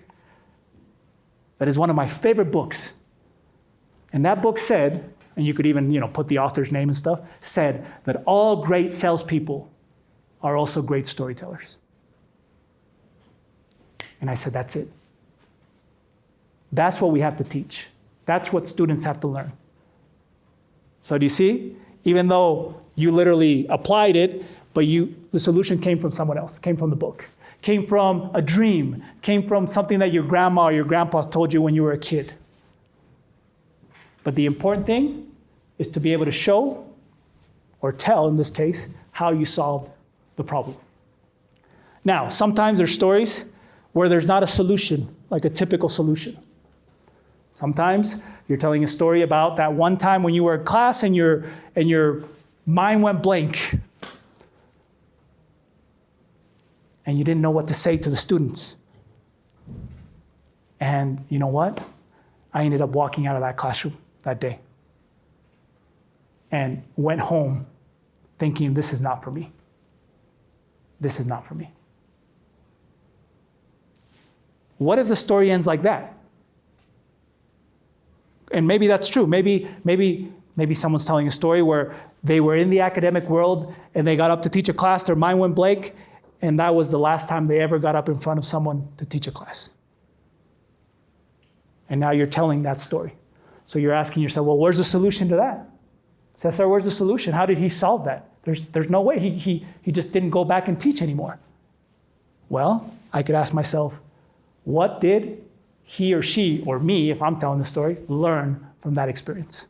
That is one of my favorite books. And that book said, and you could even put the author's name and stuff, said that all great salespeople are also great storytellers. And I said, that's it. That's what we have to teach. That's what students have to learn. So do you see? Even though you literally applied it, but the solution came from someone else, came from the book, came from a dream, came from something that your grandma or your grandpa told you when you were a kid. But the important thing is to be able to show, or tell in this case, how you solved the problem. Now, sometimes there's stories where there's not a solution, like a typical solution. Sometimes you're telling a story about that one time when you were in class and your mind went blank. And you didn't know what to say to the students. And you know what? I ended up walking out of that classroom that day and went home thinking, this is not for me. This is not for me. What if the story ends like that? And maybe that's true. Maybe someone's telling a story where they were in the academic world and they got up to teach a class, their mind went blank, and that was the last time they ever got up in front of someone to teach a class. And now you're telling that story. So you're asking yourself, well, where's the solution to that? Cesar, where's the solution? How did he solve that? There's no way. He just didn't go back and teach anymore. Well, I could ask myself, what did he or she, or me, if I'm telling the story, learn from that experience?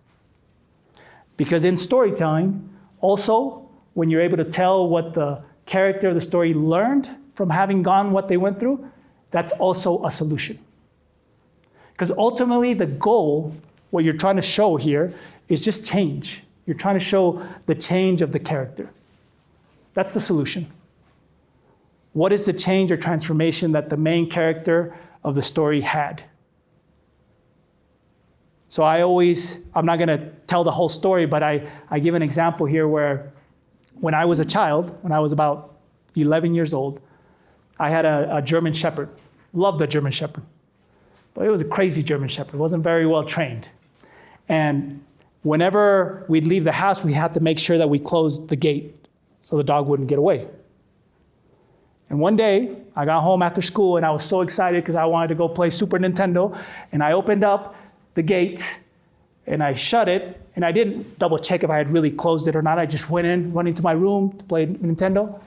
Because in storytelling, also, when you're able to tell what the character of the story learned from having gone what they went through, that's also a solution. Because ultimately the goal, what you're trying to show here, is just change. You're trying to show the change of the character. That's the solution. What is the change or transformation that the main character of the story had? So I'm not going to tell the whole story, but I give an example here where when I was a child, when I was about 11 years old, I had a German Shepherd. Loved the German Shepherd. But it was a crazy German Shepherd. Wasn't very well trained. And whenever we'd leave the house, we had to make sure that we closed the gate so the dog wouldn't get away. And one day, I got home after school and I was so excited because I wanted to go play Super Nintendo. And I opened up the gate and I shut it. And I didn't double check if I had really closed it or not. I just went into my room to play Nintendo.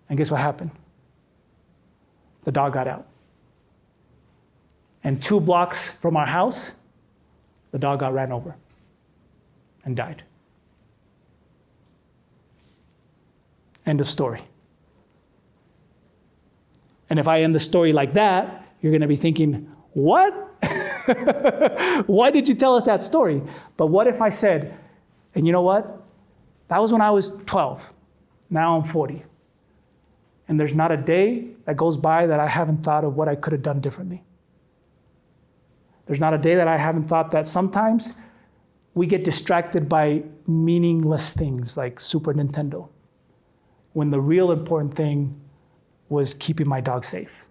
And guess what happened? The dog got out. And 2 blocks from our house, the dog got ran over and died. End of story. And if I end the story like that, you're going to be thinking, what? Why did you tell us that story? But what if I said, and you know what? That was when I was 12. Now I'm 40. And there's not a day that goes by that I haven't thought of what I could have done differently. There's not a day that I haven't thought that sometimes we get distracted by meaningless things like Super Nintendo, when the real important thing was keeping my dog safe.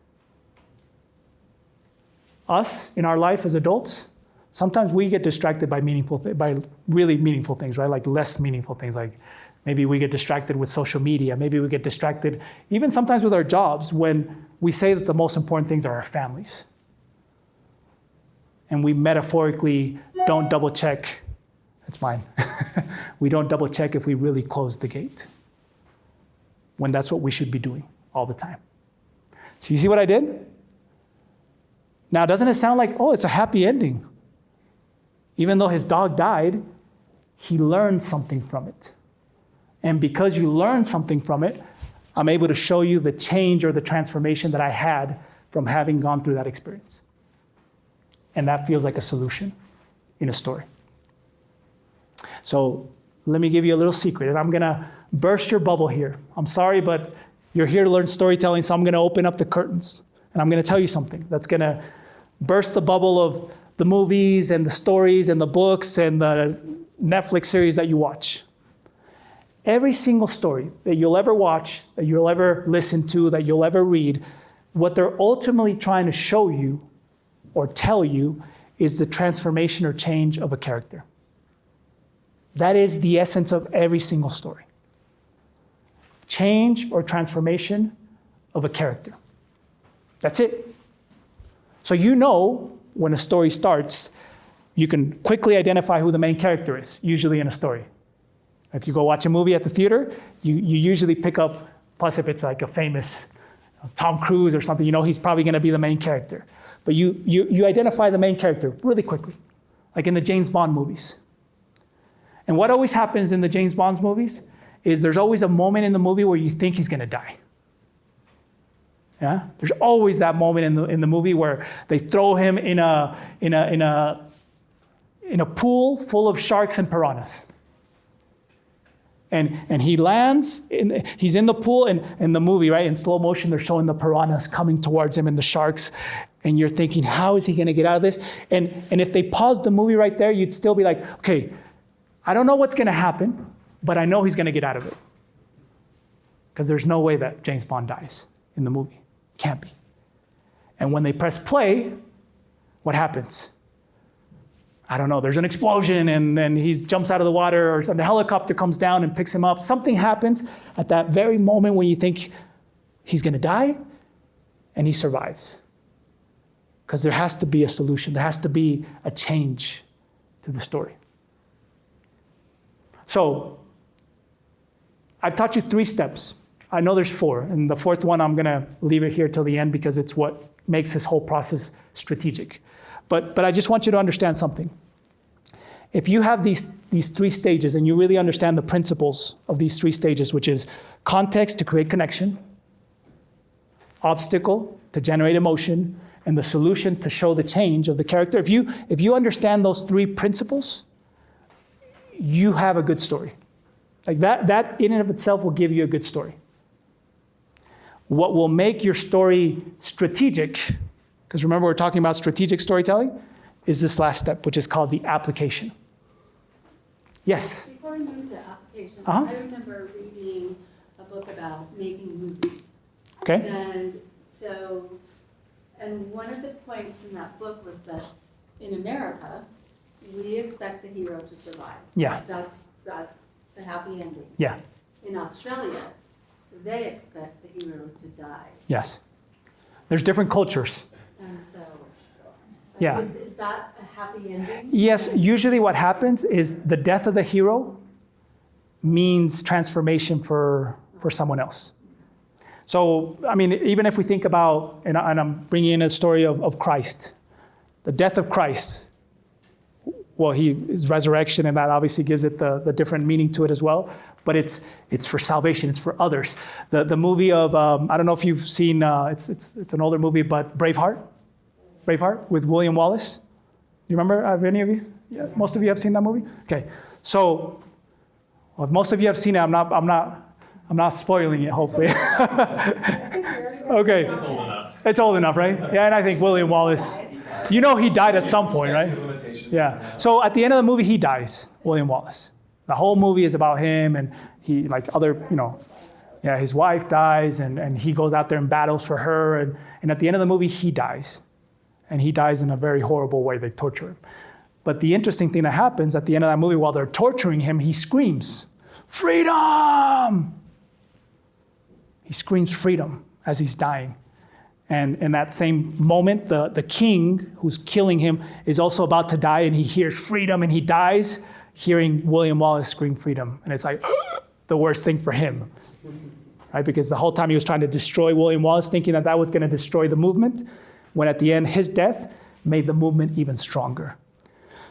Us, in our life as adults, sometimes we get distracted by by really meaningful things, right? Like less meaningful things, like maybe we get distracted with social media. Maybe we get distracted even sometimes with our jobs when we say that the most important things are our families. And we metaphorically don't double check. That's mine. We don't double check if we really close the gate, when that's what we should be doing all the time. So you see what I did? Now, doesn't it sound like, oh, it's a happy ending? Even though his dog died, he learned something from it. And because you learned something from it, I'm able to show you the change or the transformation that I had from having gone through that experience. And that feels like a solution in a story. So let me give you a little secret, and I'm going to burst your bubble here. I'm sorry, but You're here to learn storytelling, so I'm going to open up the curtains and I'm going to tell you something that's going to burst the bubble of the movies and the stories and the books and the Netflix series that you watch. Every single story that you'll ever watch, that you'll ever listen to, that you'll ever read, what they're ultimately trying to show you or tell you is the transformation or change of a character. That is the essence of every single story. Change or transformation of a character. That's it. So you know when a story starts, you can quickly identify who the main character is, usually in a story. If you go watch a movie at the theater, you usually pick up, plus if it's like a famous Tom Cruise or something, you know he's probably going to be the main character. But you identify the main character really quickly, like in the James Bond movies. And what always happens in the James Bond movies is there's always a moment in the movie where you think he's going to die. Yeah? There's always that moment in the movie where they throw him in a pool full of sharks and piranhas. And he lands, he's in the pool, and in the movie, right, in slow motion, they're showing the piranhas coming towards him and the sharks, and you're thinking, how is he going to get out of this? And if they paused the movie right there, you'd still be like, okay, I don't know what's going to happen, but I know he's going to get out of it. Because there's no way that James Bond dies in the movie. Can't be. And when they press play, what happens? I don't know, there's an explosion and then he jumps out of the water, or the helicopter comes down and picks him up. Something happens at that very moment when you think he's going to die, and he survives. Because there has to be a solution. There has to be a change to the story. So I've taught you 3 steps. I know there's 4, and the 4th one I'm going to leave it here till the end because it's what makes this whole process strategic. But I just want you to understand something. If you have these 3 stages and you really understand the principles of these 3 stages, which is context to create connection, obstacle to generate emotion, and the solution to show the change of the character, if you understand those 3 principles, you have a good story. Like that in and of itself will give you a good story. What will make your story strategic, because remember we're talking about strategic storytelling, is this last step, which is called the application. Yes? Before we move to application, Uh-huh. I remember reading a book about making movies. Okay. And one of the points in that book was that in America, we expect the hero to survive. Yeah. That's the happy ending. Yeah. In Australia, they expect the hero to die. Yes. There's different cultures. And so, Yeah. is that a happy ending? Yes, usually what happens is the death of the hero means transformation for someone else. So, I mean, even if we think about, and I'm bringing in a story of Christ, the death of Christ, well, his resurrection, and that obviously gives it the different meaning to it as well, but it's for salvation, it's for others. The movie of, I don't know if you've seen, it's an older movie, but Braveheart with William Wallace. You remember, have any of you? Yeah, most of you have seen that movie? Okay, so, well, if most of you have seen it, I'm not spoiling it, hopefully. Okay. It's old enough. It's old enough, right? Yeah, and I think William Wallace, you know he died at some point, right? Yeah. So at the end of the movie, he dies, William Wallace. The whole movie is about him, and he, like other, his wife dies, and he goes out there and battles for her, and at the end of the movie, he dies. And he dies in a very horrible way. They torture him. But the interesting thing that happens at the end of that movie, while they're torturing him, he screams, "Freedom!" He screams freedom as he's dying. And in that same moment, the king who's killing him is also about to die, and he hears freedom, and he dies hearing William Wallace scream freedom. And it's like the worst thing for him, right? Because the whole time he was trying to destroy William Wallace, thinking that was going to destroy the movement, when at the end, his death made the movement even stronger.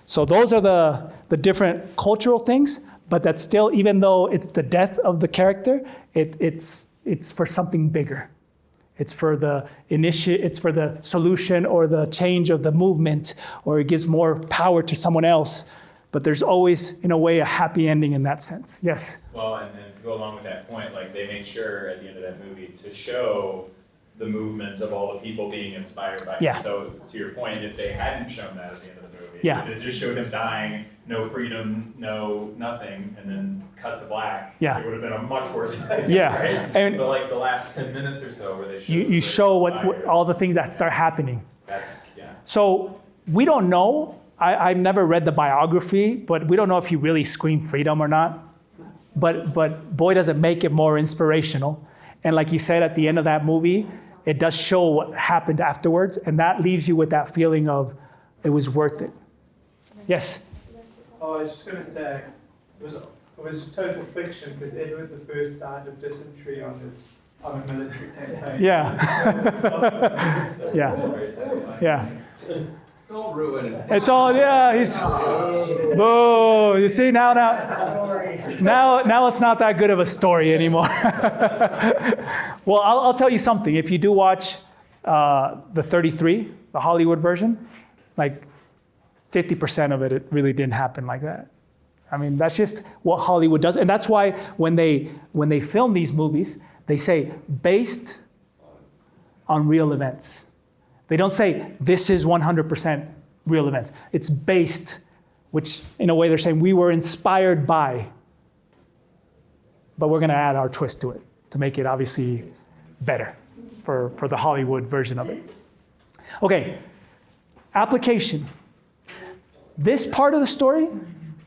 So those are the different cultural things, but that's still, even though it's the death of the character, it's for something bigger. It's for the it's for the solution or the change of the movement, or it gives more power to someone else. but there's always, in a way, a happy ending in that sense. Yes? Well, and then to go along with that point, like they make sure at the end of that movie to show the movement of all the people being inspired by Yeah. it. So to your point, if they hadn't shown that at the end of the movie, Yeah. it just showed him dying, no freedom, no nothing, and then cut to black. Yeah. It would have been a much worse movie. Yeah. Right? And but like the last 10 minutes or so where they show you show what all the things that start happening. That's, yeah. So we don't know. I've never read the biography, but we don't know if he really screamed freedom or not. But boy, does it make it more inspirational. And like you said, at the end of that movie, it does show what happened afterwards, and that leaves you with that feeling of it was worth it. Yes? Oh, I was just going to say, it was total fiction because Edward I died of dysentery on a military campaign. Yeah. Yeah. Very satisfying. Yeah. Don't ruin it. It's all, yeah, he's, boo. You see, now it's not that good of a story anymore. Well, I'll tell you something. If you do watch the 33, the Hollywood version, like 50% of it really didn't happen like that. I mean, that's just what Hollywood does. And that's why when they film these movies, they say based on real events. They don't say this is 100% real events. It's based, which in a way they're saying we were inspired by, but we're going to add our twist to it to make it obviously better for the Hollywood version of it. Okay, application. This part of the story,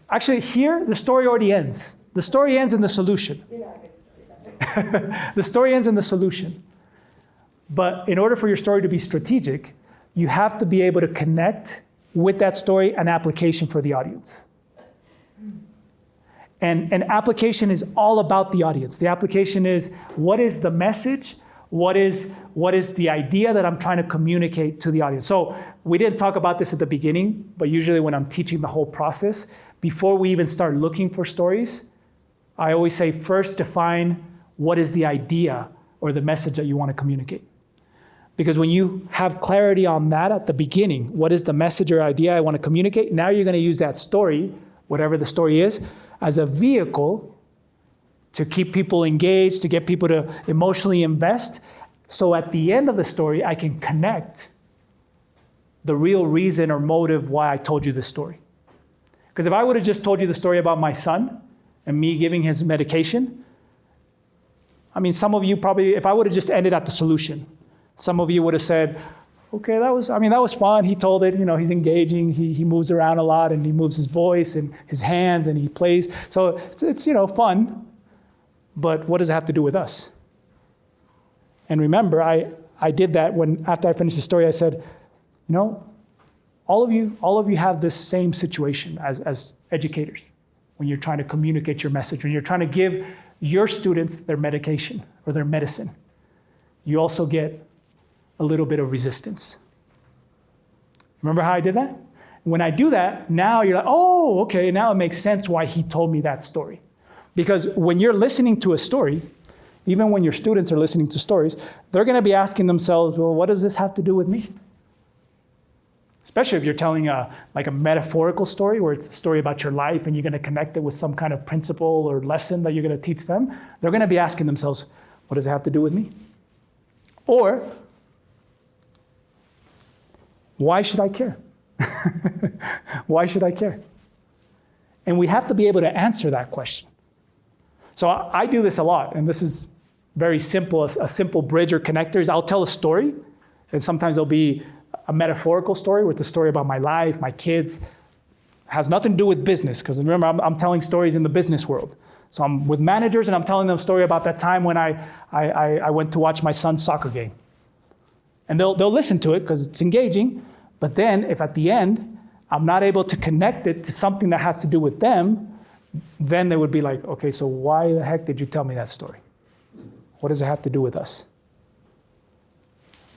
actually here, the story already ends. The story ends in the solution. The story ends in the solution. But in order for your story to be strategic, you have to be able to connect with that story an application for the audience. And an application is all about the audience. The application is, what is the message? What is the idea that I'm trying to communicate to the audience? So we didn't talk about this at the beginning, but usually when I'm teaching the whole process, before we even start looking for stories, I always say first define what is the idea or the message that you want to communicate. Because when you have clarity on that at the beginning, what is the message or idea I want to communicate? Now you're going to use that story, whatever the story is, as a vehicle to keep people engaged, to get people to emotionally invest. So at the end of the story, I can connect the real reason or motive why I told you this story. Because if I would have just told you the story about my son and me giving his medication, I mean, some of you probably, if I would have just ended at the solution, some of you would have said, okay, that was fun. He told it, he's engaging. He moves around a lot and he moves his voice and his hands and he plays. So it's fun. But what does it have to do with us? And remember, I did that after I finished the story, I said, all of you have this same situation as educators when you're trying to communicate your message, when you're trying to give your students their medication or their medicine. You also get a little bit of resistance. Remember how I did that? When I do that, now you're like, oh, okay, now it makes sense why he told me that story. Because when you're listening to a story, even when your students are listening to stories, they're going to be asking themselves, well, what does this have to do with me? Especially if you're telling a metaphorical story where it's a story about your life and you're going to connect it with some kind of principle or lesson that you're going to teach them. They're going to be asking themselves, what does it have to do with me? Or, why should I care? Why should I care? And we have to be able to answer that question. So I do this a lot, and this is very simple, a simple bridge or connector is I'll tell a story, and sometimes it'll be a metaphorical story with the story about my life, my kids. It has nothing to do with business, because remember, I'm telling stories in the business world. So I'm with managers, and I'm telling them a story about that time when I went to watch my son's soccer game. And they'll listen to it because it's engaging, but then if at the end, I'm not able to connect it to something that has to do with them, then they would be like, okay, so why the heck did you tell me that story? What does it have to do with us?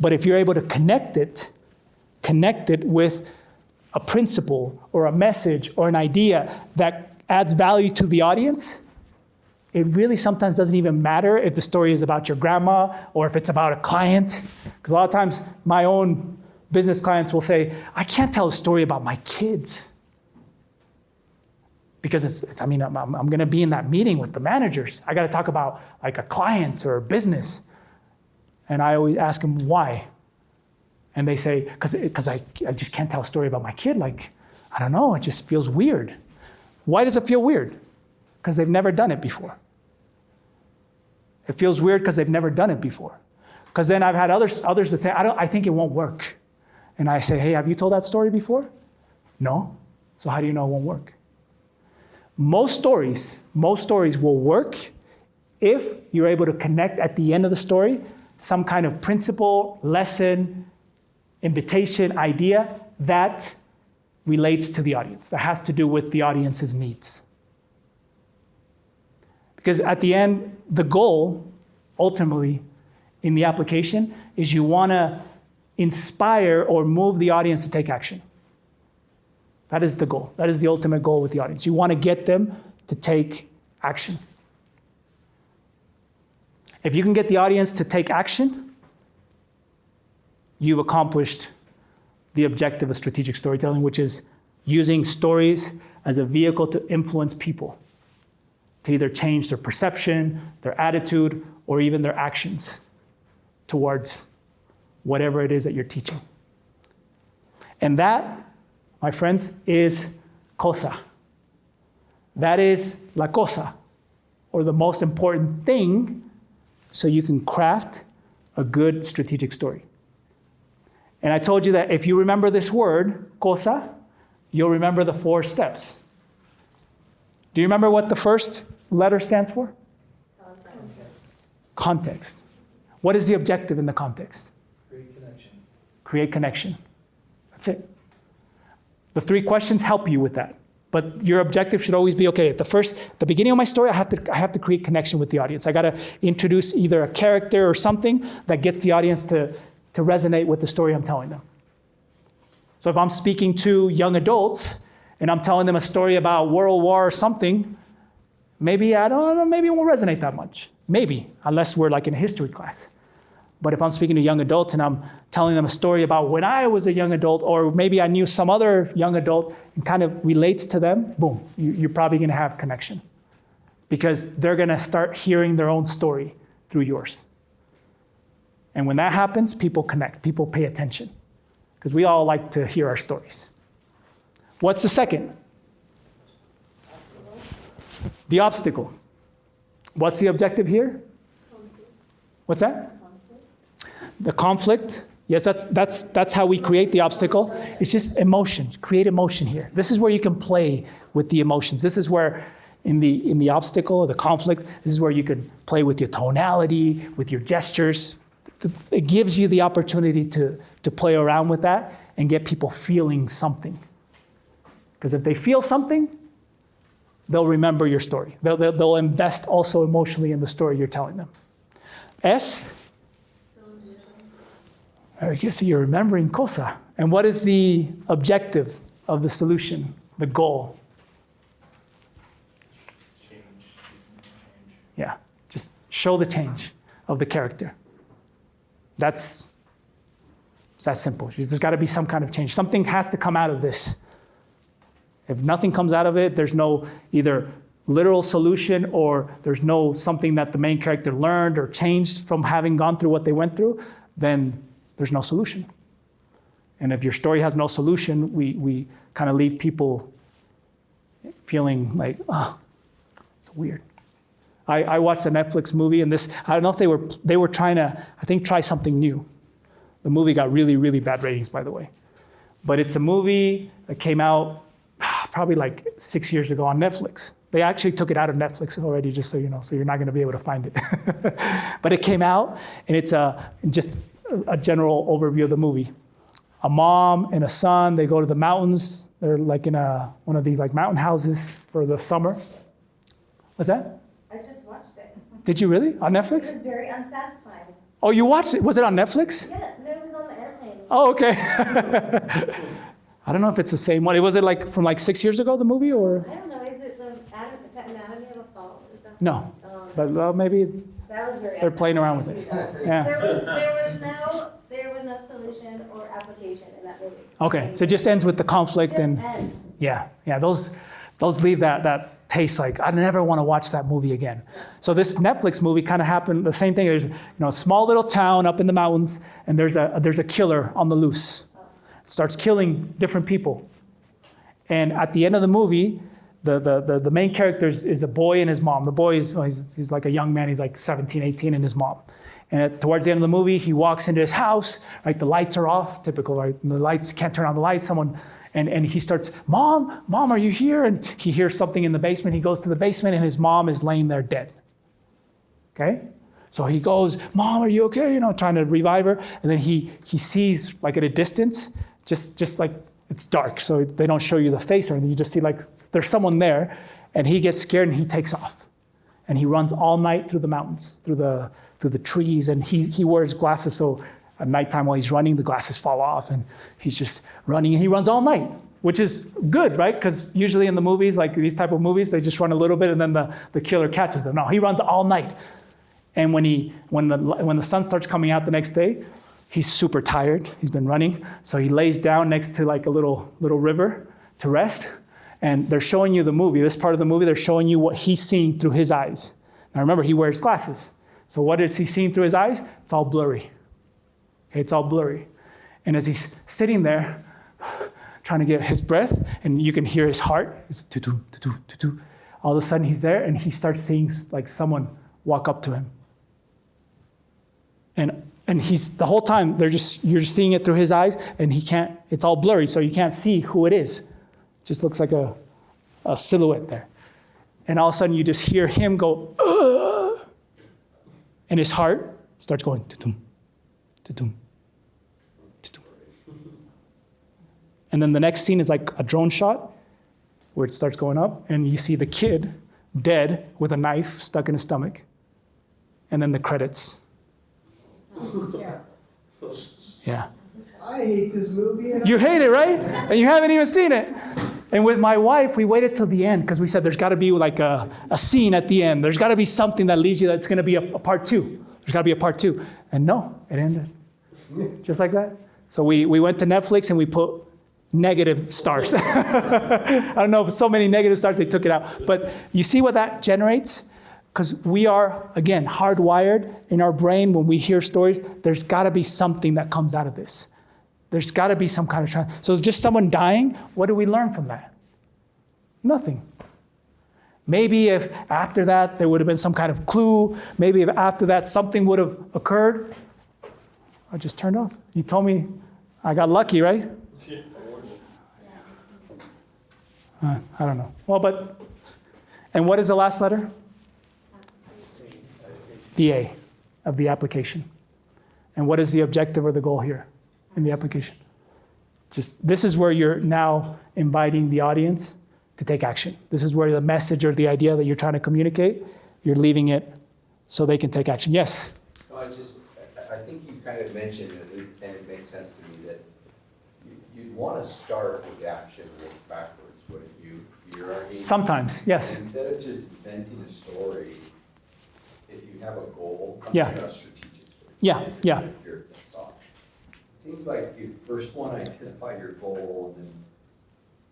But if you're able to connect it with a principle or a message or an idea that adds value to the audience, it really sometimes doesn't even matter if the story is about your grandma or if it's about a client. Because a lot of times my own business clients will say, I can't tell a story about my kids. because I'm going to be in that meeting with the managers. I got to talk about like a client or a business. And I always ask them why. And they say, because I just can't tell a story about my kid. Like, I don't know, it just feels weird. Why does it feel weird? Because they've never done it before. It feels weird because they've never done it before. Because then I've had others that say, I think it won't work. And I say, hey, have you told that story before? No. So how do you know it won't work? Most stories will work if you're able to connect at the end of the story some kind of principle, lesson, invitation, idea that relates to the audience, that has to do with the audience's needs. Because at the end, the goal, ultimately, in the application, is you want to inspire or move the audience to take action. That is the goal. That is the ultimate goal with the audience. You want to get them to take action. If you can get the audience to take action, you've accomplished the objective of strategic storytelling, which is using stories as a vehicle to influence people, to either change their perception, their attitude, or even their actions towards whatever it is that you're teaching. And that, my friends, is cosa. That is la cosa, or the most important thing, so you can craft a good strategic story. And I told you that if you remember this word, cosa, you'll remember the 4 steps. Do you remember what the first letter stands for? Context. What is the objective in the context? Create connection. Create connection. That's it. The 3 questions help you with that. But your objective should always be, okay, at the beginning of my story, I have to create connection with the audience. I got to introduce either a character or something that gets the audience to resonate with the story I'm telling them. So if I'm speaking to young adults and I'm telling them a story about World War or something, maybe, I don't know, maybe it won't resonate that much. Maybe, unless we're like in a history class. But if I'm speaking to young adults and I'm telling them a story about when I was a young adult, or maybe I knew some other young adult and kind of relates to them, boom, you're probably going to have connection. Because they're going to start hearing their own story through yours. And when that happens, people connect, people pay attention. Because we all like to hear our stories. What's the second? The obstacle. What's the objective here? What's that? The conflict. Yes, that's how we create the obstacle. It's just emotion. Create emotion here. This is where you can play with the emotions. This is where in the obstacle, the conflict, this is where you can play with your tonality, with your gestures. It gives you the opportunity to play around with that and get people feeling something. Because if they feel something, they'll remember your story. They'll invest also emotionally in the story you're telling them. S. Solution. I guess you're remembering cosa. And what is the objective of the solution, the goal? Change. Yeah, just show the change of the character. It's that simple. There's got to be some kind of change. Something has to come out of this. If nothing comes out of it, there's no either literal solution or there's no something that the main character learned or changed from having gone through what they went through, then there's no solution. And if your story has no solution, we kind of leave people feeling like, oh, it's weird. I watched a Netflix movie, and this, I don't know if they were trying to, I think, try something new. The movie got really, really bad ratings, by the way. But it's a movie that came out probably like 6 years ago on Netflix. They actually took it out of Netflix already, just so you know, so you're not going to be able to find it. But it came out, and it's just a general overview of the movie. A mom and a son, they go to the mountains. They're like in one of these like mountain houses for the summer. What's that? I just watched it. Did you really? On It Netflix? was very unsatisfying. Oh, you watched it? Was it on Netflix? Yeah, no, it was on the airplane. Oh, okay. I don't know if it's the same one. Was it like from like 6 years ago, the movie, or? I don't know, is it the Anatomy of a Fall? Is that? No, but maybe That was very they're playing around with it. Yeah. There was no solution or application in that movie. Okay, so it just ends with the conflict Just and end. yeah. Those those leave that taste like, I never want to watch that movie again. So this Netflix movie kind of happened, the same thing. There's a small little town up in the mountains, and there's a killer on the loose. Starts killing different people. And at the end of the movie, the main character is a boy and his mom. The boy he's like a young man, he's like 17, 18, and his mom. And towards the end of the movie, he walks into his house, right? The lights are off, typical, right? The lights, can't turn on the lights. And he starts, Mom, are you here? And he hears something in the basement. He goes to the basement, and his mom is laying there dead. Okay? So he goes, Mom, are you okay? Trying to revive her. And then he sees, like at a distance, just like it's dark, so they don't show you the face or anything. You just see like there's someone there, and he gets scared and he takes off. And he runs all night through the mountains, through the trees, and he wears glasses, so at nighttime while he's running, the glasses fall off, and he's just running, and he runs all night, which is good, right? Because usually in the movies, like these type of movies, they just run a little bit and then the killer catches them. No, he runs all night. And when the sun starts coming out the next day, he's super tired. He's been running, so he lays down next to like a little river to rest. And they're showing you the movie. This part of the movie, they're showing you what he's seeing through his eyes. Now remember, he wears glasses. So what is he seeing through his eyes? It's all blurry. Okay, it's all blurry. And as he's sitting there, trying to get his breath, and you can hear his heart, it's tutu, tutu, tutu. All of a sudden he's there, and he starts seeing like someone walk up to him. And he's, the whole time, you're just seeing it through his eyes, and it's all blurry, so you can't see who it is. Just looks like a silhouette there. And all of a sudden you just hear him go, ugh! And his heart starts going, tutum, tutum, tutum. And then the next scene is like a drone shot where it starts going up, and you see the kid dead with a knife stuck in his stomach. And then the credits. Yeah. I hate this movie. You hate it, right? And you haven't even seen it. And with my wife, we waited till the end because we said there's got to be like a scene at the end. There's got to be something that leaves you that's going to be a part two. There's got to be a part two. And no, it ended. Just like that. So we went to Netflix and we put negative stars. I don't know, so many negative stars, they took it out. But you see what that generates? Because we are, again, hardwired in our brain when we hear stories. There's got to be something that comes out of this. There's got to be some kind of So just someone dying, what do we learn from that? Nothing. Maybe if after that there would have been some kind of clue, maybe if after that something would have occurred, I just turned off. You told me I got lucky, right? I don't know. Well, and what is the last letter? The A of the application. And what is the objective or the goal here in the application? This is where you're now inviting the audience to take action. This is where the message or the idea that you're trying to communicate, you're leaving it so they can take action. Yes? So I think you kind of mentioned, at least, and it makes sense to me, that you'd want to start with action and work backwards, wouldn't you? Sometimes, yes. Instead of just venting a story, if you have a goal, Yeah. a strategic story. Yeah. It seems like you first want to identify your goal and then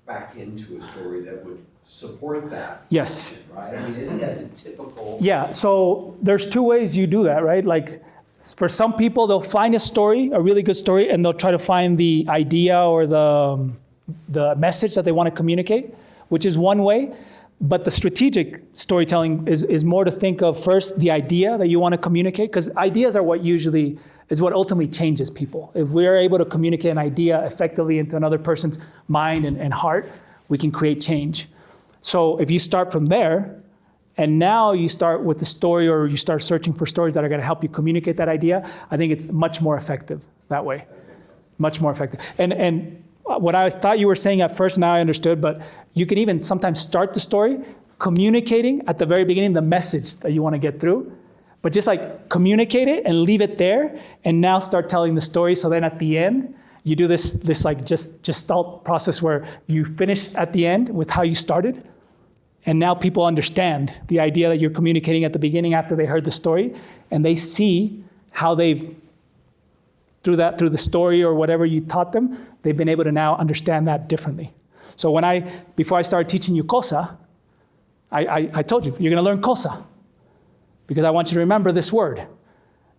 back into a story that would support that. Yes. Right? I mean, isn't that the typical? Yeah, so there's two ways you do that, right? Like for some people, they'll find a story, a really good story, and they'll try to find the idea or the message that they want to communicate, which is one way. But the strategic storytelling is more to think of first the idea that you want to communicate, because ideas are what ultimately changes people. If we're able to communicate an idea effectively into another person's mind and heart, we can create change. So if you start from there, and now you start with the story, or you start searching for stories that are going to help you communicate that idea, I think it's much more effective that way. That makes sense. Much more effective. And what I thought you were saying at first, now I understood, but you can even sometimes start the story communicating at the very beginning the message that you want to get through, but just like communicate it and leave it there, and now start telling the story. So then at the end, you do this like gestalt process where you finish at the end with how you started, and now people understand the idea that you're communicating at the beginning after they heard the story, and they see how they've, through the story or whatever you taught them, they've been able to now understand that differently. So before I started teaching you cosa, I told you, you're gonna learn cosa because I want you to remember this word.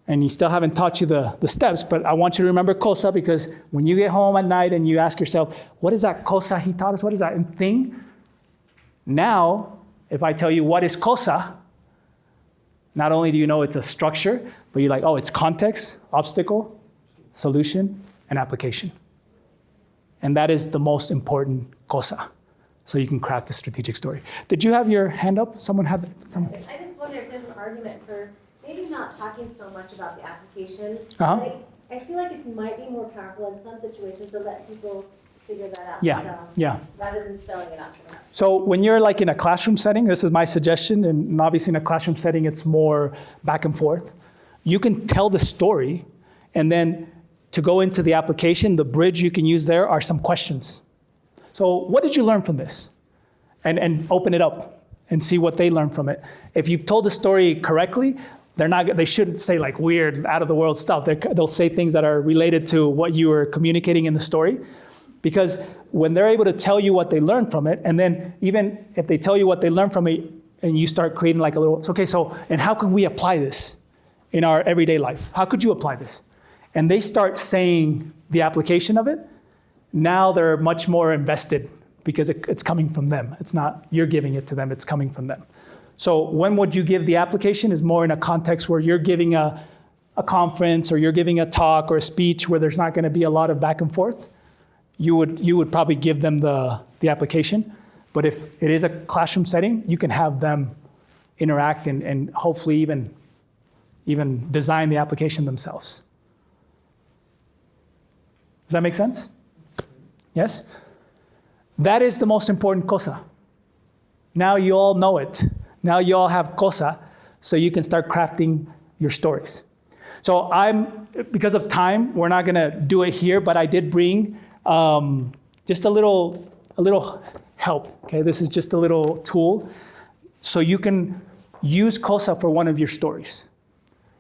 And he still haven't taught you the steps, but I want you to remember cosa because when you get home at night and you ask yourself, what is that cosa he taught us? What is that thing? Now, if I tell you what is cosa, not only do you know it's a structure, but you're like, oh, it's context, obstacle, solution, and application. And that is the most important cosa. So you can craft a strategic story. Did you have your hand up? Someone had some? I just wonder if there's an argument for maybe not talking so much about the application. Uh-huh. I feel like it might be more powerful in some situations to let people figure that out Yeah, themselves. yeah. Rather than spelling it out to them. So when you're like in a classroom setting, this is my suggestion, and obviously in a classroom setting, it's more back and forth. You can tell the story, and then to go into the application, the bridge you can use there are some questions. So what did you learn from this? And open it up and see what they learned from it. If you've told the story correctly, they shouldn't say like weird, out of the world stuff. They'll say things that are related to what you were communicating in the story. Because when they're able to tell you what they learned from it, and then even if they tell you what they learned from it, and you start creating like a little, okay, so, and how can we apply this in our everyday life? How could you apply this? And they start saying the application of it, now they're much more invested because it's coming from them. It's not you're giving it to them, it's coming from them. So when would you give the application is more in a context where you're giving a conference or you're giving a talk or a speech where there's not gonna be a lot of back and forth. You would probably give them the application. But if it is a classroom setting, you can have them interact and hopefully even design the application themselves. Does that make sense? Yes? That is the most important cosa. Now you all know it. Now you all have cosa, so you can start crafting your stories. So because of time, we're not gonna do it here, but I did bring just a little help, okay? This is just a little tool. So you can use cosa for one of your stories.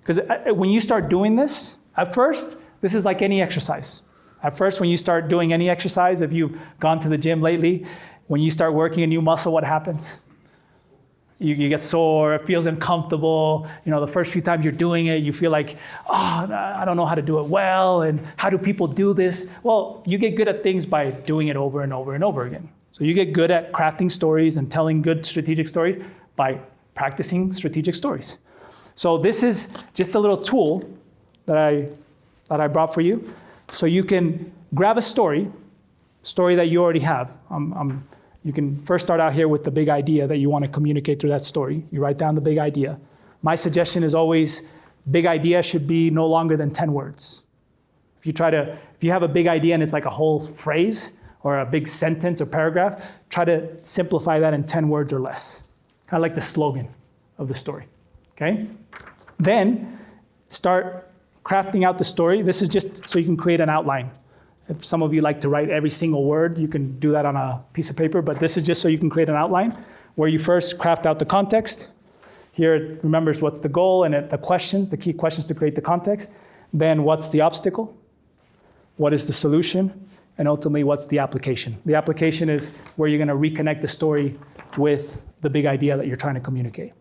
Because when you start doing this, at first, this is like any exercise. At first, when you start doing any exercise, if you've gone to the gym lately, when you start working a new muscle, what happens? You get sore, it feels uncomfortable. You know, the first few times you're doing it, you feel like, oh, I don't know how to do it well, and how do people do this? Well, you get good at things by doing it over and over and over again. So you get good at crafting stories and telling good strategic stories by practicing strategic stories. So this is just a little tool that I brought for you. So you can grab a story that you already have. You can first start out here with the big idea that you want to communicate through that story. You write down the big idea. My suggestion is always, big idea should be no longer than 10 words. If you have a big idea and it's like a whole phrase or a big sentence or paragraph, try to simplify that in 10 words or less. Kind of like the slogan of the story, okay? Then start crafting out the story. This is just so you can create an outline. If some of you like to write every single word, you can do that on a piece of paper, but this is just so you can create an outline where you first craft out the context. Here it remembers what's the goal and the key questions to create the context. Then what's the obstacle? What is the solution? And ultimately, what's the application? The application is where you're gonna reconnect the story with the big idea that you're trying to communicate.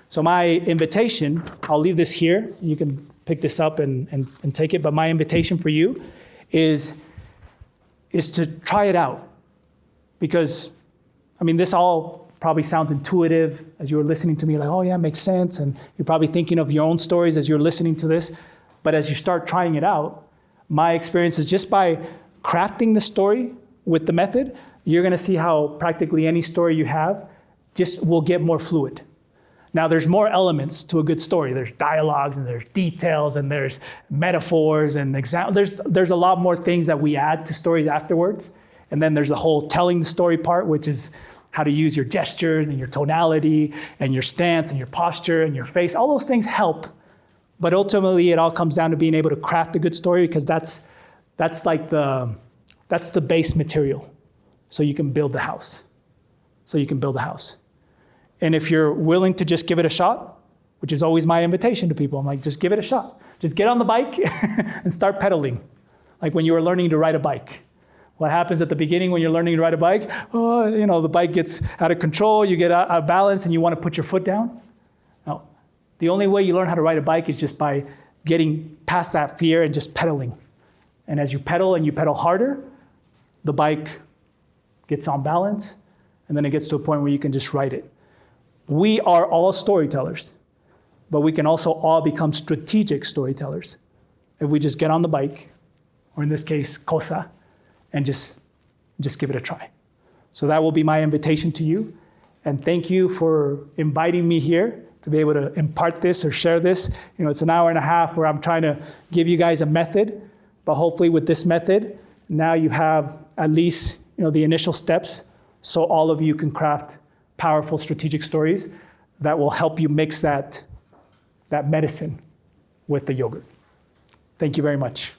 So my invitation, I'll leave this here. You can pick this up and take it, but my invitation for you is to try it out. Because, I mean, this all probably sounds intuitive as you were listening to me, like, oh yeah, it makes sense. And you're probably thinking of your own stories as you're listening to this. But as you start trying it out, my experience is just by crafting the story with the method, you're gonna see how practically any story you have just will get more fluid. Now, there's more elements to a good story. There's dialogues, and there's details, and there's metaphors, and there's a lot more things that we add to stories afterwards. And then there's the whole telling the story part, which is how to use your gestures, and your tonality, and your stance, and your posture, and your face. All those things help. But ultimately, it all comes down to being able to craft a good story, because that's the base material. So you can build the house. And if you're willing to just give it a shot, which is always my invitation to people, I'm like, just give it a shot. Just get on the bike and start pedaling. Like when you were learning to ride a bike. What happens at the beginning when you're learning to ride a bike? Oh, you know, the bike gets out of control, you get out of balance, and you want to put your foot down. No. The only way you learn how to ride a bike is just by getting past that fear and just pedaling. And as you pedal and you pedal harder, the bike gets on balance, and then it gets to a point where you can just ride it. We are all storytellers, but we can also all become strategic storytellers if we just get on the bike, or in this case, Cosa, and just give it a try. So that will be my invitation to you. And thank you for inviting me here to be able to impart this or share this. You know, it's an hour and a half where I'm trying to give you guys a method, but hopefully with this method, now you have at least, you know, the initial steps so all of you can craft powerful strategic stories that will help you mix that medicine with the yogurt. Thank you very much.